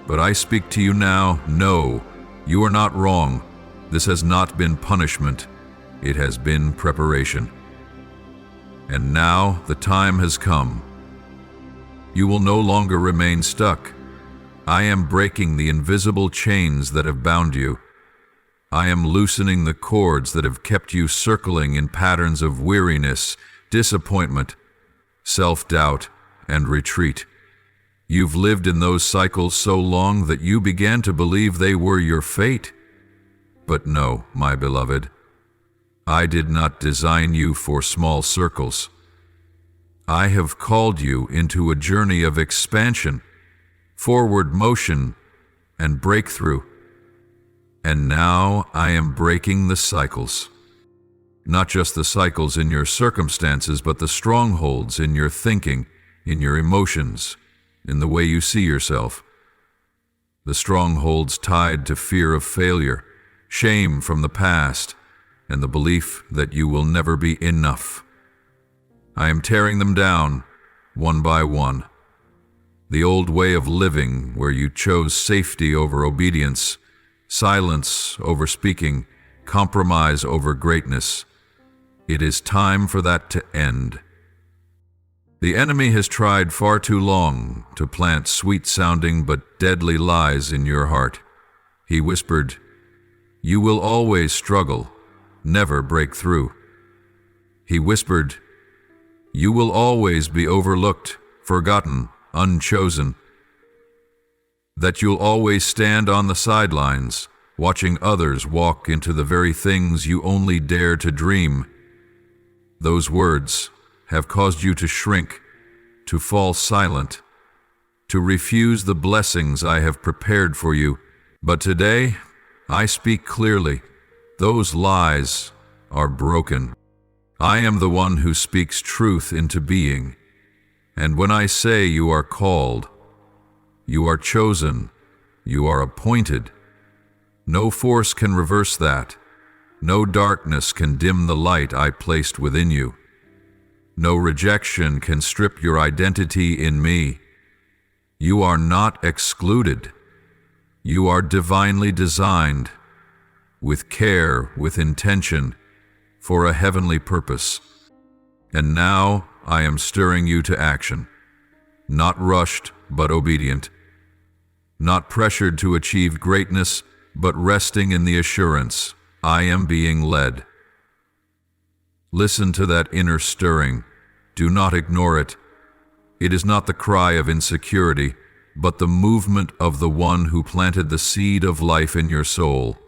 But I speak to you now, no, you are not wrong. This has not been punishment, it has been preparation. And now the time has come. You will no longer remain stuck. I am breaking the invisible chains that have bound you. I am loosening the cords that have kept you circling in patterns of weariness, disappointment, self-doubt, and retreat. You've lived in those cycles so long that you began to believe they were your fate. But no, my beloved, I did not design you for small circles. I have called you into a journey of expansion, forward motion, and breakthrough. And now I am breaking the cycles. Not just the cycles in your circumstances, but the strongholds in your thinking, in your emotions, in the way you see yourself. The strongholds tied to fear of failure, shame from the past, and the belief that you will never be enough. I am tearing them down, one by one. The old way of living where you chose safety over obedience, silence over speaking, compromise over greatness. It is time for that to end. The enemy has tried far too long to plant sweet-sounding but deadly lies in your heart. He whispered, "You will always struggle, never break through." He whispered, "You will always be overlooked, forgotten, unchosen. That you'll always stand on the sidelines, watching others walk into the very things you only dare to dream." Those words have caused you to shrink, to fall silent, to refuse the blessings I have prepared for you. But today, I speak clearly. Those lies are broken. I am the one who speaks truth into being. And when I say you are called, you are chosen, you are appointed, no force can reverse that. No darkness can dim the light I placed within you. No rejection can strip your identity in me. You are not excluded. You are divinely designed, with care, with intention, for a heavenly purpose. And now I am stirring you to action, not rushed but obedient, not pressured to achieve greatness, but resting in the assurance I am being led. Listen to that inner stirring. Do not ignore it. It is not the cry of insecurity, but the movement of the one who planted the seed of life in your soul.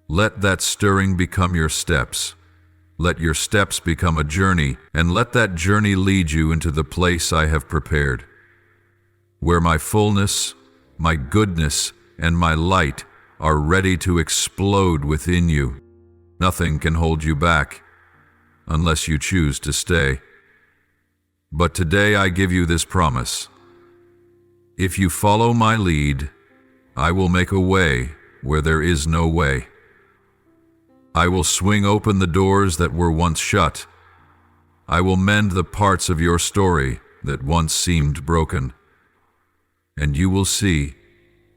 Let that stirring become your steps. Let your steps become a journey, and let that journey lead you into the place I have prepared, where my fullness, my goodness, and my light are ready to explode within you. Nothing can hold you back, unless you choose to stay. But today I give you this promise. If you follow my lead, I will make a way where there is no way. I will swing open the doors that were once shut. I will mend the parts of your story that once seemed broken. And you will see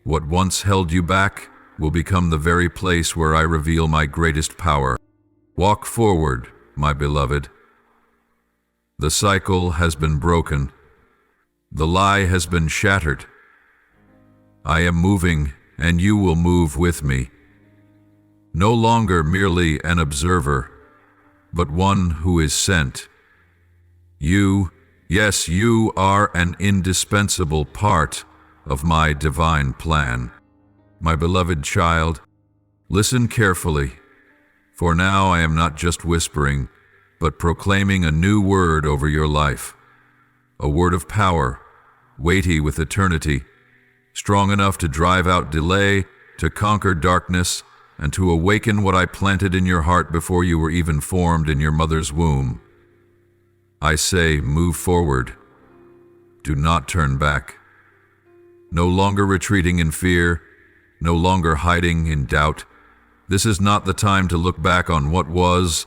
what once held you back will become the very place where I reveal my greatest power. Walk forward, my beloved. The cycle has been broken. The lie has been shattered. I am moving, and you will move with me. No longer merely an observer, but one who is sent. You, yes, you are an indispensable part of my divine plan. My beloved child, listen carefully, for now I am not just whispering, but proclaiming a new word over your life, a word of power, weighty with eternity, strong enough to drive out delay, to conquer darkness, and to awaken what I planted in your heart before you were even formed in your mother's womb. I say, move forward. Do not turn back. No longer retreating in fear, no longer hiding in doubt. This is not the time to look back on what was,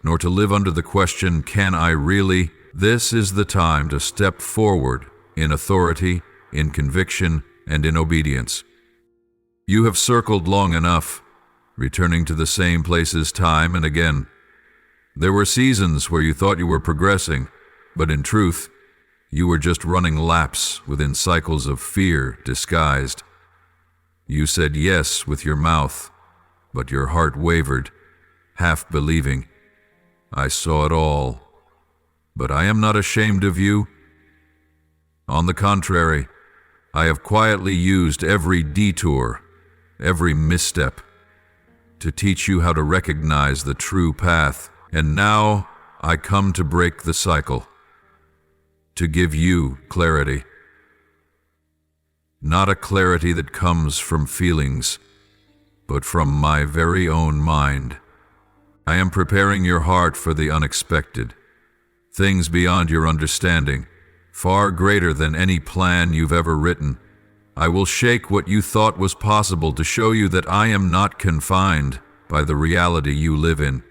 nor to live under the question, can I really? This is the time to step forward in authority, in conviction, and in obedience. You have circled long enough, returning to the same places time and again. There were seasons where you thought you were progressing, but in truth, you were just running laps within cycles of fear disguised. You said yes with your mouth, but your heart wavered, half believing. I saw it all, but I am not ashamed of you. On the contrary, I have quietly used every detour, every misstep, to teach you how to recognize the true path. And now I come to break the cycle, to give you clarity. Not a clarity that comes from feelings, but from my very own mind. I am preparing your heart for the unexpected, things beyond your understanding, far greater than any plan you've ever written. I will shake what you thought was possible to show you that I am not confined by the reality you live in.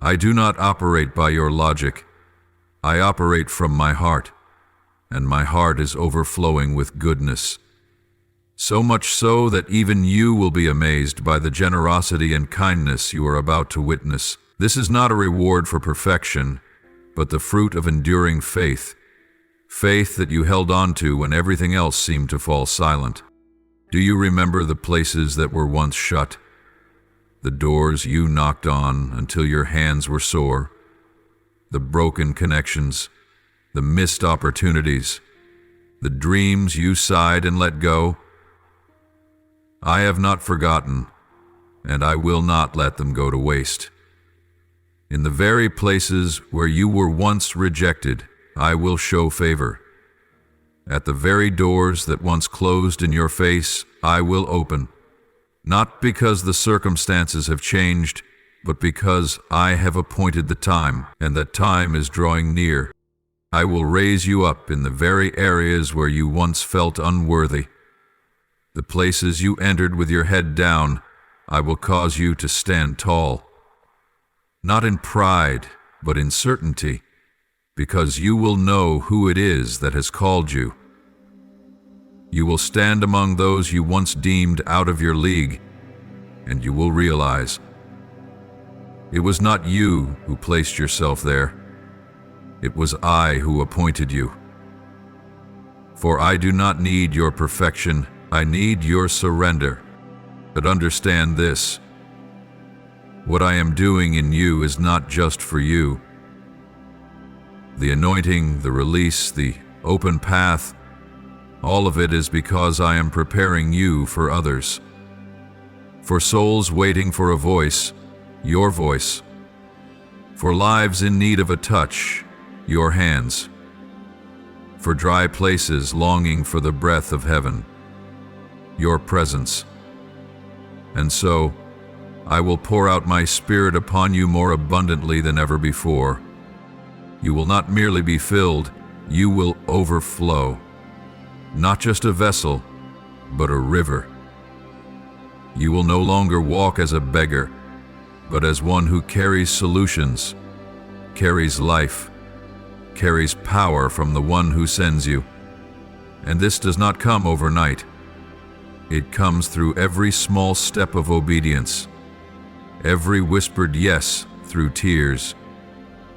I do not operate by your logic. I operate from my heart, and my heart is overflowing with goodness. So much so that even you will be amazed by the generosity and kindness you are about to witness. This is not a reward for perfection, but the fruit of enduring faith. Faith that you held on to when everything else seemed to fall silent. Do you remember the places that were once shut? The doors you knocked on until your hands were sore? The broken connections, the missed opportunities, the dreams you sighed and let go? I have not forgotten, and I will not let them go to waste. In the very places where you were once rejected, I will show favor. At the very doors that once closed in your face, I will open. Not because the circumstances have changed, but because I have appointed the time, and that time is drawing near. I will raise you up in the very areas where you once felt unworthy. The places you entered with your head down, I will cause you to stand tall. Not in pride, but in certainty, because you will know who it is that has called you. You will stand among those you once deemed out of your league, and you will realize it was not you who placed yourself there. It was I who appointed you. For I do not need your perfection, I need your surrender. But understand this: what I am doing in you is not just for you. The anointing, the release, the open path, all of it is because I am preparing you for others. For souls waiting for a voice, your voice. For lives in need of a touch, your hands. For dry places longing for the breath of heaven, your presence. And so, I will pour out my Spirit upon you more abundantly than ever before. You will not merely be filled, you will overflow. Not just a vessel, but a river. You will no longer walk as a beggar, but as one who carries solutions, carries life, carries power from the one who sends you. And this does not come overnight. It comes through every small step of obedience, every whispered yes through tears,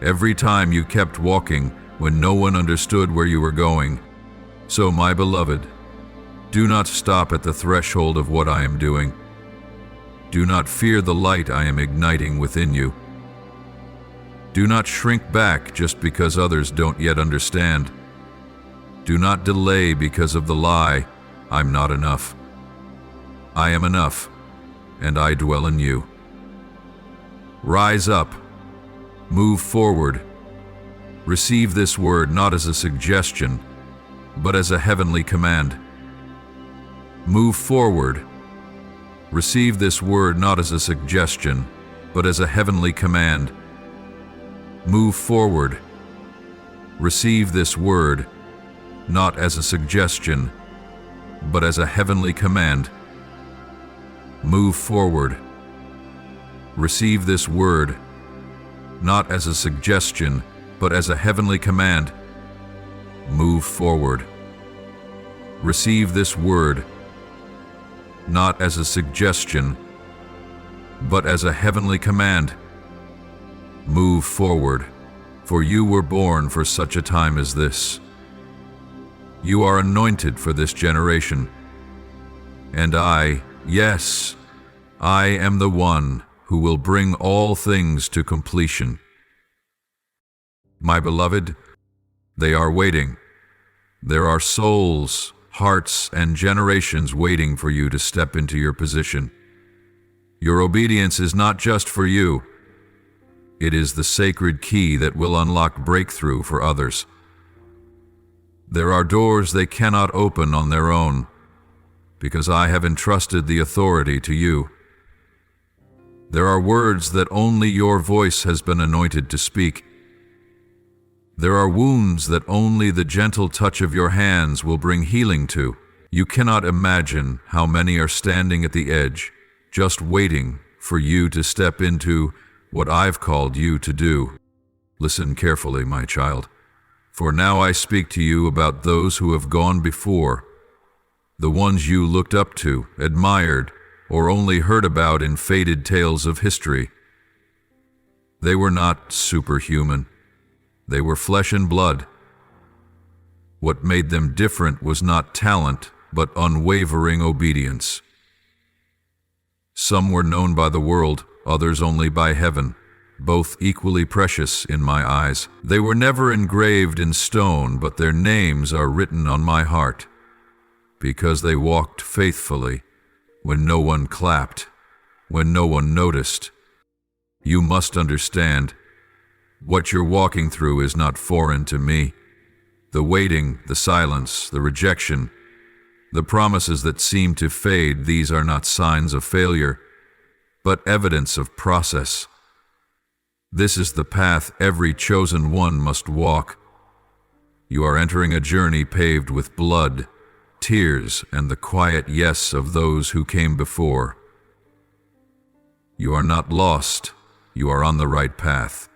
every time you kept walking when no one understood where you were going. So, my beloved, do not stop at the threshold of what I am doing. Do not fear the light I am igniting within you. Do not shrink back just because others don't yet understand. Do not delay because of the lie, I'm not enough. I am enough, and I dwell in you. Rise up, move forward. Receive this word not as a suggestion, but as a heavenly command. Move forward. Receive this word not as a suggestion, but as a heavenly command. Move forward. Receive this word, not as a suggestion, but as a heavenly command. Move forward. Receive this word, not as a suggestion, but as a heavenly command. Move forward. Receive this word, not as a suggestion, but as a heavenly command. Move forward, for you were born for such a time as this. You are anointed for this generation. And I, yes, I am the one who will bring all things to completion. My beloved, they are waiting. There are souls, hearts, and generations waiting for you to step into your position. Your obedience is not just for you. It is the sacred key that will unlock breakthrough for others. There are doors they cannot open on their own, because I have entrusted the authority to you. There are words that only your voice has been anointed to speak. There are wounds that only the gentle touch of your hands will bring healing to. You cannot imagine how many are standing at the edge, just waiting for you to step into what I've called you to do. Listen carefully, my child, for now I speak to you about those who have gone before, the ones you looked up to, admired, or only heard about in faded tales of history. They were not superhuman. They were flesh and blood. What made them different was not talent, but unwavering obedience. Some were known by the world, others only by heaven, both equally precious in my eyes. They were never engraved in stone, but their names are written on my heart, because they walked faithfully when no one clapped, when no one noticed. You must understand, what you're walking through is not foreign to me. The waiting, the silence, the rejection, the promises that seem to fade, these are not signs of failure, but evidence of process. This is the path every chosen one must walk. You are entering a journey paved with blood, tears, and the quiet yes of those who came before. You are not lost. You are on the right path.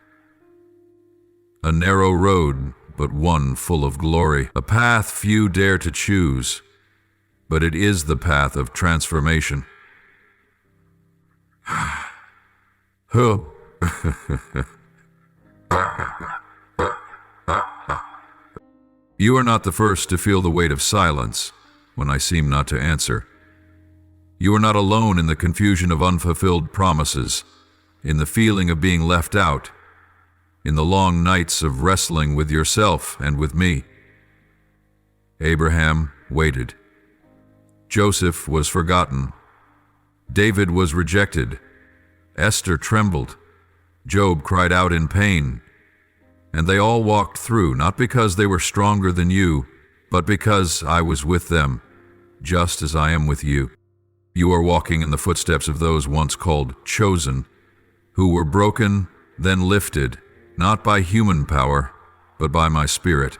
A narrow road, but one full of glory. A path few dare to choose, but it is the path of transformation. Oh. You are not the first to feel the weight of silence when I seem not to answer. You are not alone in the confusion of unfulfilled promises, in the feeling of being left out, in the long nights of wrestling with yourself and with me. Abraham waited. Joseph was forgotten. David was rejected. Esther trembled. Job cried out in pain. And they all walked through, not because they were stronger than you, but because I was with them, just as I am with you. You are walking in the footsteps of those once called chosen, who were broken, then lifted, not by human power, but by my Spirit.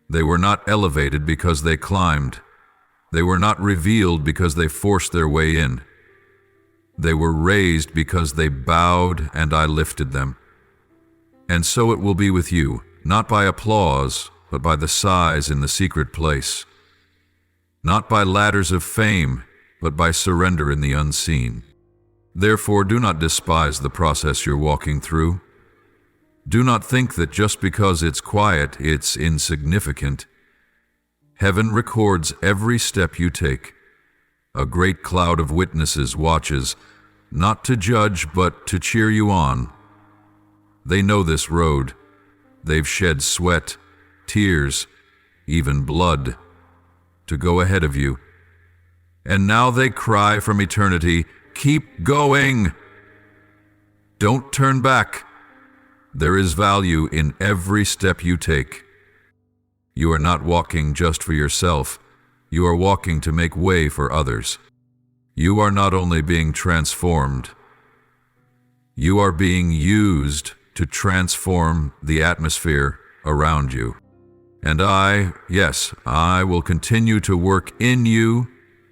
They were not elevated because they climbed. They were not revealed because they forced their way in. They were raised because they bowed and I lifted them. And so it will be with you, not by applause, but by the sighs in the secret place. Not by ladders of fame, but by surrender in the unseen. Therefore, do not despise the process you're walking through. Do not think that just because it's quiet, it's insignificant. Heaven records every step you take. A great cloud of witnesses watches, not to judge, but to cheer you on. They know this road. They've shed sweat, tears, even blood, to go ahead of you. And now they cry from eternity, "Keep going! Don't turn back." There is value in every step you take. You are not walking just for yourself. You are walking to make way for others. You are not only being transformed, you are being used to transform the atmosphere around you. And yes, I will continue to work in you,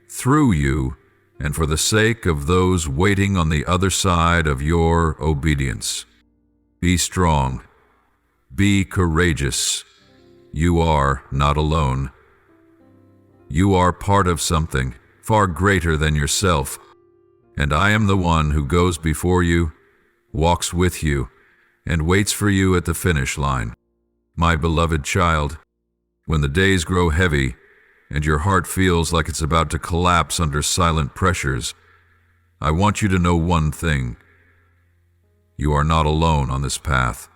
through you, and for the sake of those waiting on the other side of your obedience. Be strong. Be courageous. You are not alone. You are part of something far greater than yourself, and I am the one who goes before you, walks with you, and waits for you at the finish line. My beloved child, when the days grow heavy and your heart feels like it's about to collapse under silent pressures, I want you to know one thing. You are not alone on this path.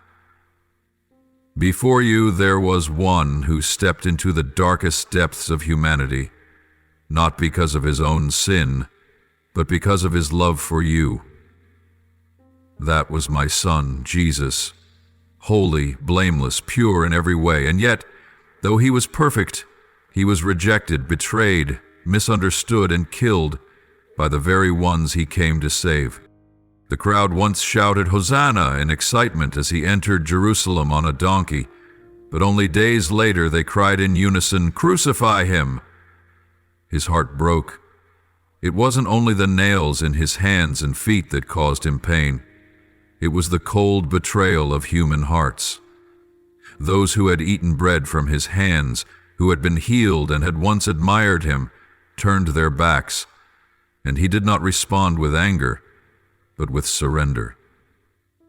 Before you there was one who stepped into the darkest depths of humanity, not because of his own sin, but because of his love for you. That was my son, Jesus, holy, blameless, pure in every way, and yet, though he was perfect, he was rejected, betrayed, misunderstood, and killed by the very ones he came to save. The crowd once shouted Hosanna in excitement as he entered Jerusalem on a donkey, but only days later they cried in unison, "Crucify him!" His heart broke. It wasn't only the nails in his hands and feet that caused him pain. It was the cold betrayal of human hearts. Those who had eaten bread from his hands, who had been healed and had once admired him, turned their backs, and he did not respond with anger, but with surrender.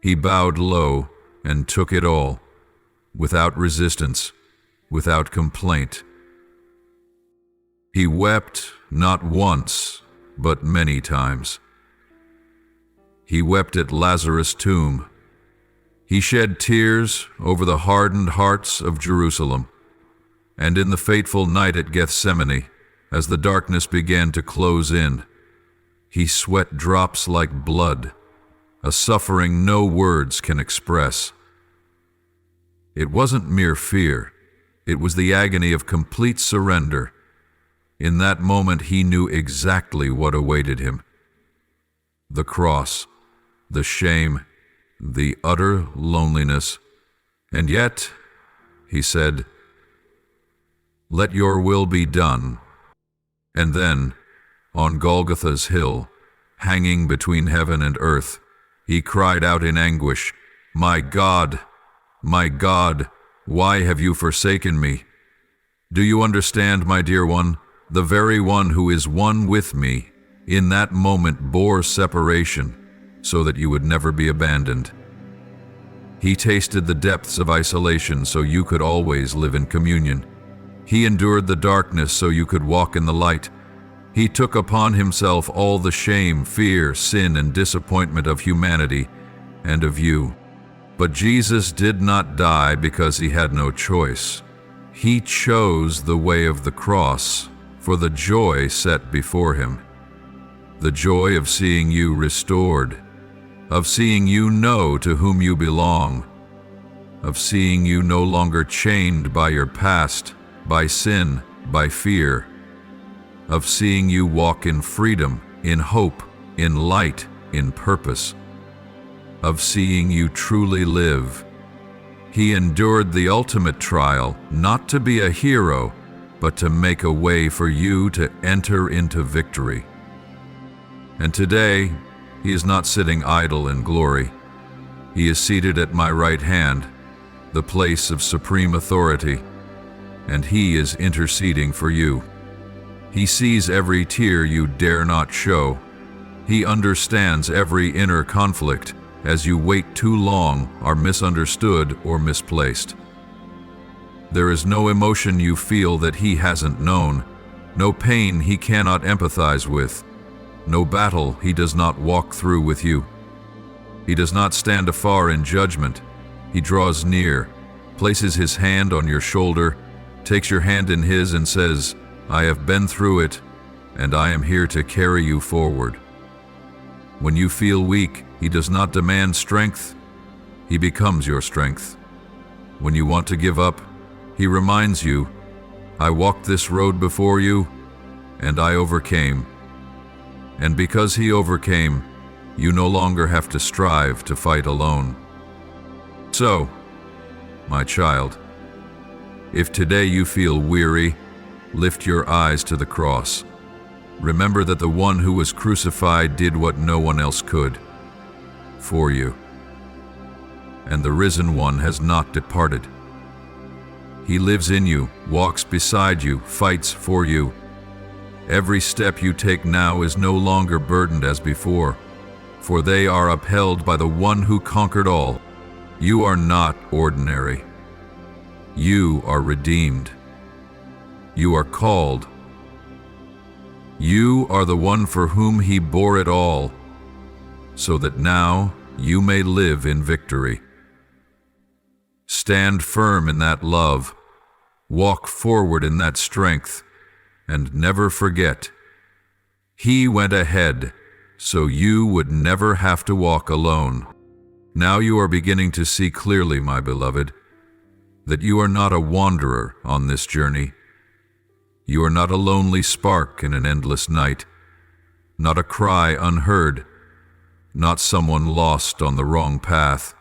He bowed low and took it all, without resistance, without complaint. He wept not once, but many times. He wept at Lazarus' tomb. He shed tears over the hardened hearts of Jerusalem. And in the fateful night at Gethsemane, as the darkness began to close in, he sweat drops like blood, a suffering no words can express. It wasn't mere fear. It was the agony of complete surrender. In that moment, he knew exactly what awaited him. The cross, the shame, the utter loneliness. And yet, he said, "Let your will be done." And then, on Golgotha's hill, hanging between heaven and earth, he cried out in anguish, my God, why have you forsaken me?" Do you understand, my dear one? The very one who is one with me, in that moment bore separation, so that you would never be abandoned. He tasted the depths of isolation so you could always live in communion. He endured the darkness so you could walk in the light. He took upon himself all the shame, fear, sin, and disappointment of humanity and of you. But Jesus did not die because he had no choice. He chose the way of the cross for the joy set before him. The joy of seeing you restored, of seeing you know to whom you belong, of seeing you no longer chained by your past, by sin, by fear, of seeing you walk in freedom, in hope, in light, in purpose, of seeing you truly live. He endured the ultimate trial, not to be a hero, but to make a way for you to enter into victory. And today, he is not sitting idle in glory. He is seated at my right hand, the place of supreme authority, and he is interceding for you. He sees every tear you dare not show. He understands every inner conflict as you wait too long, are misunderstood or misplaced. There is no emotion you feel that he hasn't known, no pain he cannot empathize with, no battle he does not walk through with you. He does not stand afar in judgment. He draws near, places his hand on your shoulder, takes your hand in his and says, "I have been through it, and I am here to carry you forward." When you feel weak, he does not demand strength. He becomes your strength. When you want to give up, he reminds you, "I walked this road before you, and I overcame." And because he overcame, you no longer have to strive to fight alone. So, my child, If today you feel weary, lift your eyes to the cross. Remember that the one who was crucified did what no one else could for you. And the risen one has not departed. He lives in you, walks beside you, fights for you. Every step you take now is no longer burdened as before, for they are upheld by the one who conquered all. You are not ordinary. You are redeemed. You are called. You are the one for whom he bore it all, so that now you may live in victory. Stand firm in that love, walk forward in that strength, and never forget, he went ahead so you would never have to walk alone. Now you are beginning to see clearly, my beloved, that you are not a wanderer on this journey. You are not a lonely spark in an endless night, not a cry unheard, not someone lost on the wrong path.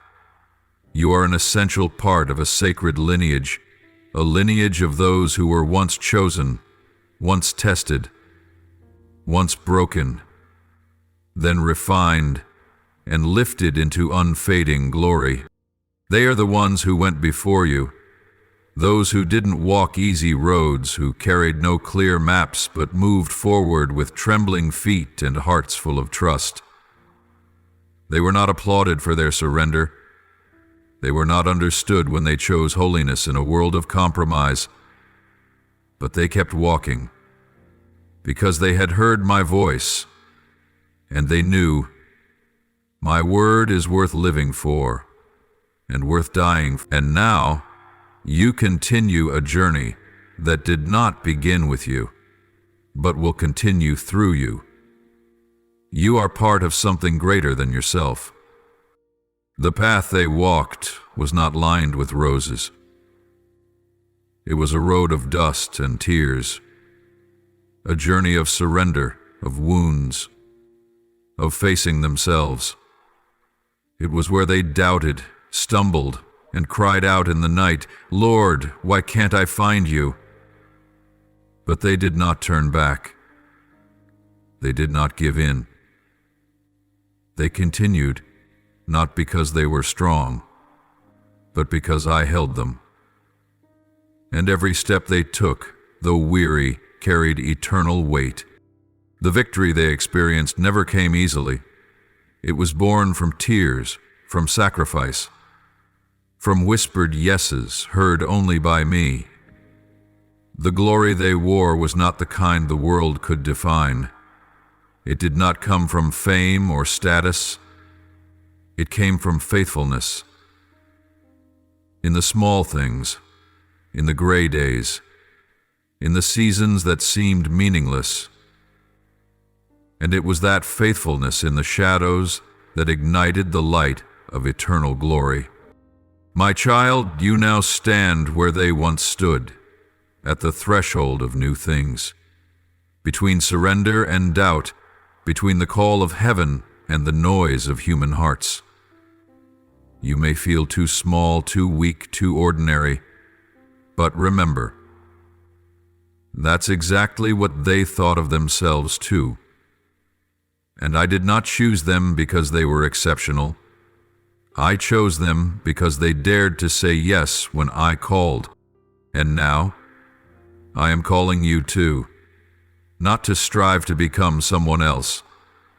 You are an essential part of a sacred lineage, a lineage of those who were once chosen, once tested, once broken, then refined and lifted into unfading glory. They are the ones who went before you, those who didn't walk easy roads, who carried no clear maps but moved forward with trembling feet and hearts full of trust. They were not applauded for their surrender. They were not understood when they chose holiness in a world of compromise. But they kept walking, because they had heard my voice, and they knew my word is worth living for and worth dying. And now you continue a journey that did not begin with you, but will continue through you. You are part of something greater than yourself. The path they walked was not lined with roses. It was a road of dust and tears, a journey of surrender, of wounds, of facing themselves. It was where they doubted, stumbled, and cried out in the night, "Lord, why can't I find you?" But they did not turn back. They did not give in. They continued, not because they were strong, but because I held them. And every step they took, though weary, carried eternal weight. The victory they experienced never came easily. It was born from tears, from sacrifice, from whispered yeses heard only by me. The glory they wore was not the kind the world could define. It did not come from fame or status. It came from faithfulness. In the small things, in the gray days, in the seasons that seemed meaningless. And it was that faithfulness in the shadows that ignited the light of eternal glory. My child, you now stand where they once stood, at the threshold of new things, between surrender and doubt, between the call of heaven and the noise of human hearts. You may feel too small, too weak, too ordinary, but remember, that's exactly what they thought of themselves too. And I did not choose them because they were exceptional. I chose them because they dared to say yes when I called. And now, I am calling you too, not to strive to become someone else,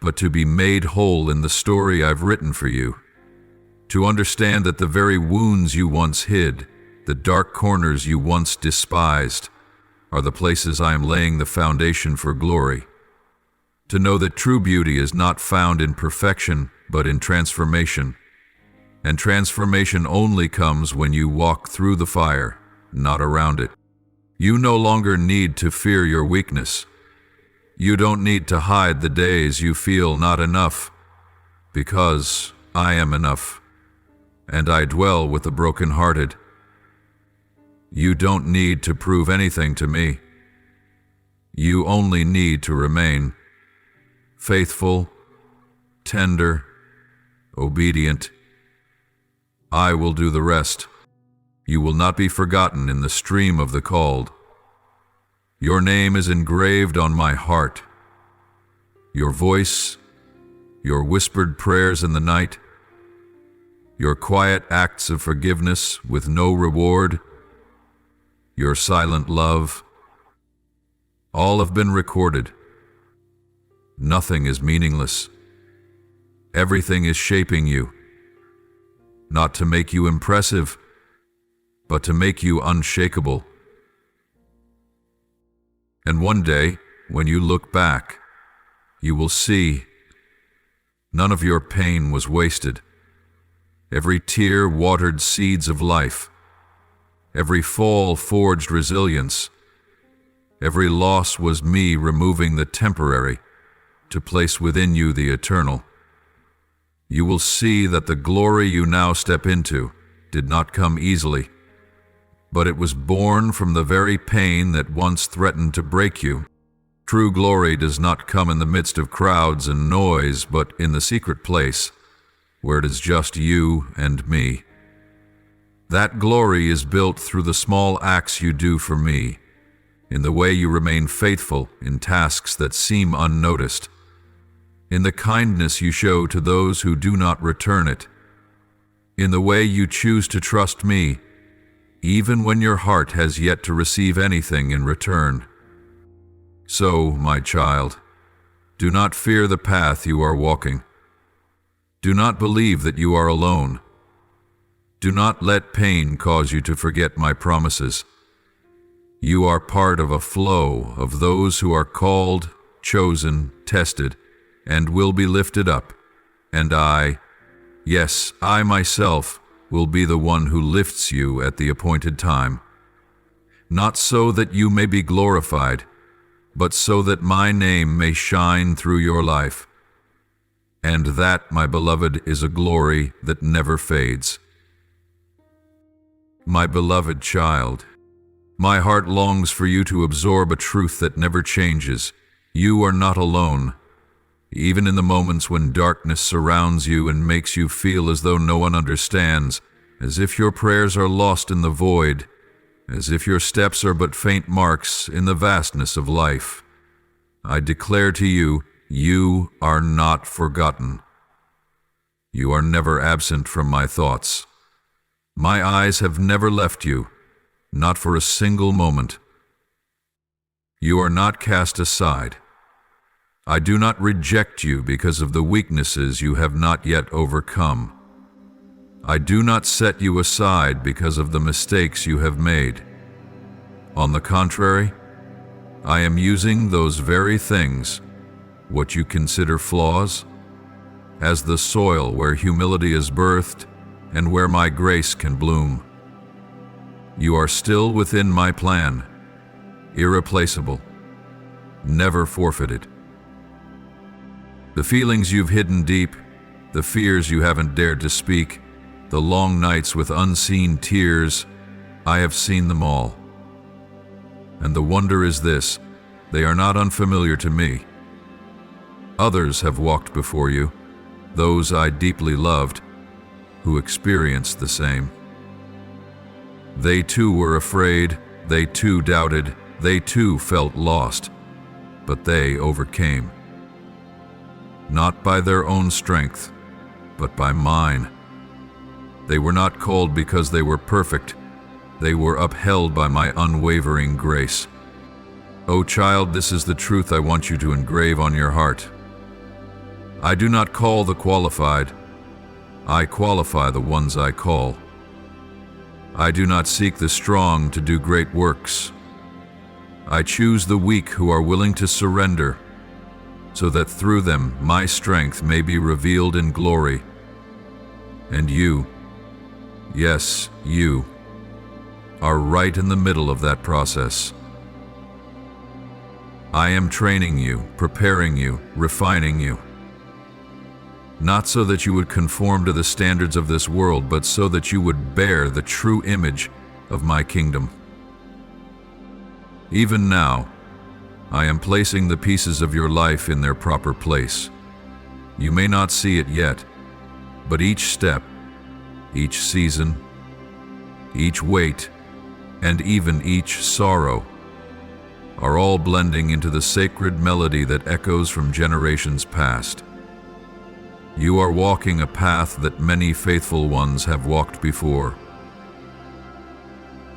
but to be made whole in the story I've written for you. To understand that the very wounds you once hid, the dark corners you once despised, are the places I am laying the foundation for glory. To know that true beauty is not found in perfection, but in transformation. And transformation only comes when you walk through the fire, not around it. You no longer need to fear your weakness. You don't need to hide the days you feel not enough, because I am enough, and I dwell with the brokenhearted. You don't need to prove anything to me. You only need to remain faithful, tender, obedient. I will do the rest. You will not be forgotten in the stream of the called. Your name is engraved on my heart. Your voice, your whispered prayers in the night, your quiet acts of forgiveness with no reward, your silent love, all have been recorded. Nothing is meaningless. Everything is shaping you, not to make you impressive, but to make you unshakable. And one day, when you look back, you will see none of your pain was wasted. Every tear watered seeds of life. Every fall forged resilience. Every loss was me removing the temporary to place within you the eternal. You will see that the glory you now step into did not come easily, but it was born from the very pain that once threatened to break you. True glory does not come in the midst of crowds and noise, but in the secret place, where it is just you and me. That glory is built through the small acts you do for me, in the way you remain faithful in tasks that seem unnoticed, in the kindness you show to those who do not return it, in the way you choose to trust me, even when your heart has yet to receive anything in return. So, my child, do not fear the path you are walking. Do not believe that you are alone. Do not let pain cause you to forget my promises. You are part of a flow of those who are called, chosen, tested, and will be lifted up. And I, yes, I myself, will be the one who lifts you at the appointed time. Not so that you may be glorified, but so that my name may shine through your life. And that, my beloved, is a glory that never fades. My beloved child, my heart longs for you to absorb a truth that never changes. You are not alone. Even in the moments when darkness surrounds you and makes you feel as though no one understands, as if your prayers are lost in the void, as if your steps are but faint marks in the vastness of life, I declare to you, you are not forgotten. You are never absent from my thoughts. My eyes have never left you, not for a single moment. You are not cast aside. I do not reject you because of the weaknesses you have not yet overcome. I do not set you aside because of the mistakes you have made. On the contrary, I am using those very things, what you consider flaws, as the soil where humility is birthed and where my grace can bloom. You are still within my plan, irreplaceable, never forfeited. The feelings you've hidden deep, the fears you haven't dared to speak, the long nights with unseen tears, I have seen them all. And the wonder is this, they are not unfamiliar to me. Others have walked before you, those I deeply loved, who experienced the same. They too were afraid, they too doubted, they too felt lost, but they overcame. Not by their own strength, but by mine. They were not called because they were perfect. They were upheld by my unwavering grace. O child, this is the truth I want you to engrave on your heart. I do not call the qualified. I qualify the ones I call. I do not seek the strong to do great works. I choose the weak who are willing to surrender, so that through them my strength may be revealed in glory. And you, yes, you, are right in the middle of that process. I am training you, preparing you, refining you. Not so that you would conform to the standards of this world, but so that you would bear the true image of my kingdom. Even now, I am placing the pieces of your life in their proper place. You may not see it yet, but each step, each season, each weight, and even each sorrow are all blending into the sacred melody that echoes from generations past. You are walking a path that many faithful ones have walked before.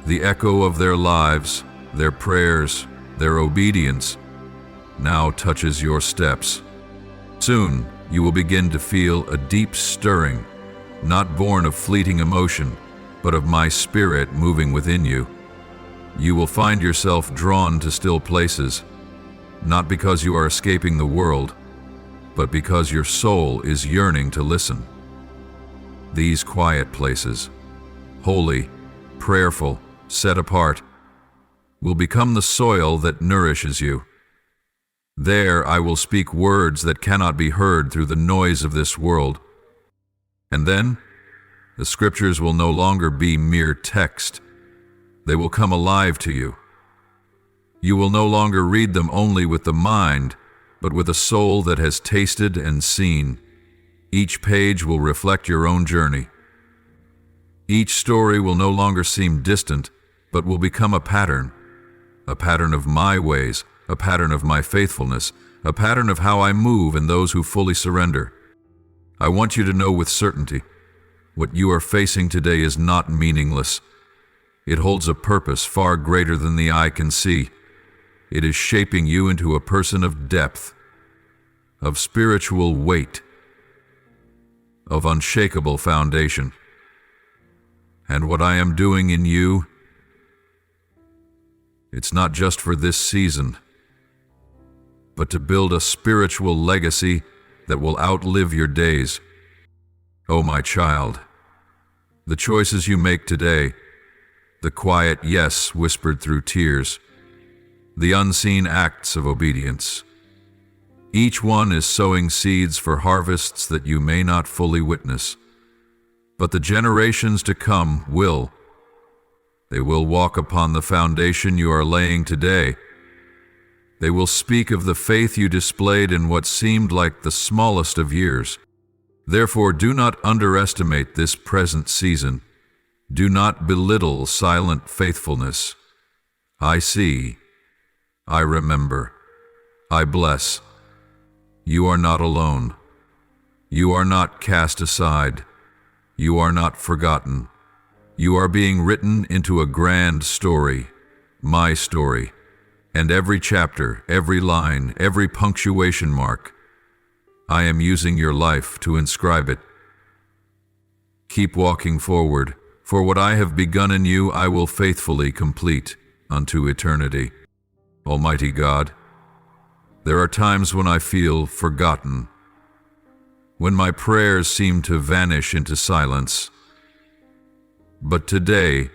The echo of their lives, their prayers, their obedience now touches your steps. Soon, you will begin to feel a deep stirring, not born of fleeting emotion, but of my spirit moving within you. You will find yourself drawn to still places, not because you are escaping the world, but because your soul is yearning to listen. These quiet places, holy, prayerful, set apart, will become the soil that nourishes you. There I will speak words that cannot be heard through the noise of this world. And then, the scriptures will no longer be mere text. They will come alive to you. You will no longer read them only with the mind, but with a soul that has tasted and seen. Each page will reflect your own journey. Each story will no longer seem distant, but will become a pattern of my ways, a pattern of my faithfulness, a pattern of how I move in those who fully surrender. I want you to know with certainty, what you are facing today is not meaningless. It holds a purpose far greater than the eye can see. It is shaping you into a person of depth, of spiritual weight, of unshakable foundation. And what I am doing in you, it's not just for this season, but to build a spiritual legacy that will outlive your days. Oh, my child, the choices you make today, the quiet yes whispered through tears, the unseen acts of obedience, each one is sowing seeds for harvests that you may not fully witness. But the generations to come will. They will walk upon the foundation you are laying today. They will speak of the faith you displayed in what seemed like the smallest of years. Therefore, do not underestimate this present season. Do not belittle silent faithfulness. I see. I remember. I bless. You are not alone. You are not cast aside. You are not forgotten. You are being written into a grand story, my story, and every chapter, every line, every punctuation mark, I am using your life to inscribe it. Keep walking forward, for what I have begun in you I will faithfully complete unto eternity. Almighty God, there are times when I feel forgotten, when my prayers seem to vanish into silence. But today,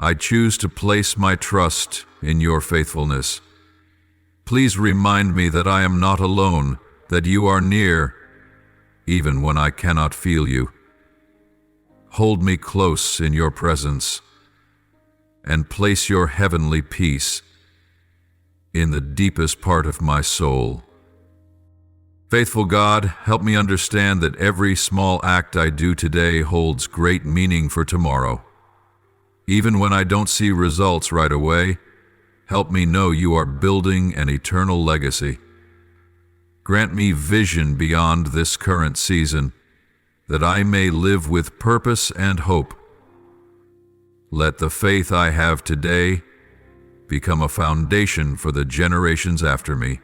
I choose to place my trust in your faithfulness. Please remind me that I am not alone, that you are near, even when I cannot feel you. Hold me close in your presence, and place your heavenly peace in the deepest part of my soul. Faithful God, help me understand that every small act I do today holds great meaning for tomorrow. Even when I don't see results right away, help me know you are building an eternal legacy. Grant me vision beyond this current season, that I may live with purpose and hope. Let the faith I have today become a foundation for the generations after me.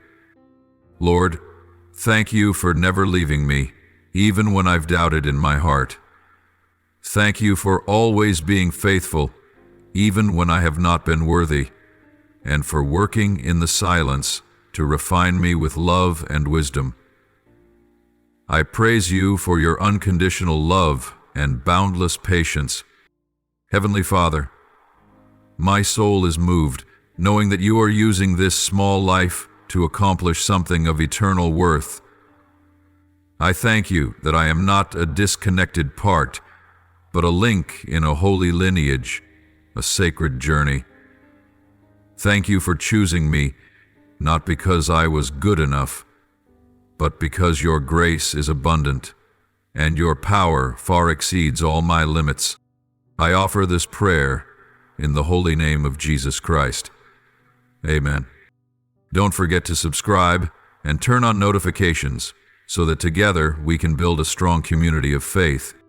Lord, thank you for never leaving me, even when I've doubted in my heart. Thank you for always being faithful, even when I have not been worthy, and for working in the silence to refine me with love and wisdom. I praise you for your unconditional love and boundless patience. Heavenly Father, my soul is moved, knowing that you are using this small life to accomplish something of eternal worth. I thank you that I am not a disconnected part, but a link in a holy lineage, a sacred journey. Thank you for choosing me, not because I was good enough, but because your grace is abundant, and your power far exceeds all my limits. I offer this prayer in the holy name of Jesus Christ. Amen. Don't forget to subscribe and turn on notifications so that together we can build a strong community of faith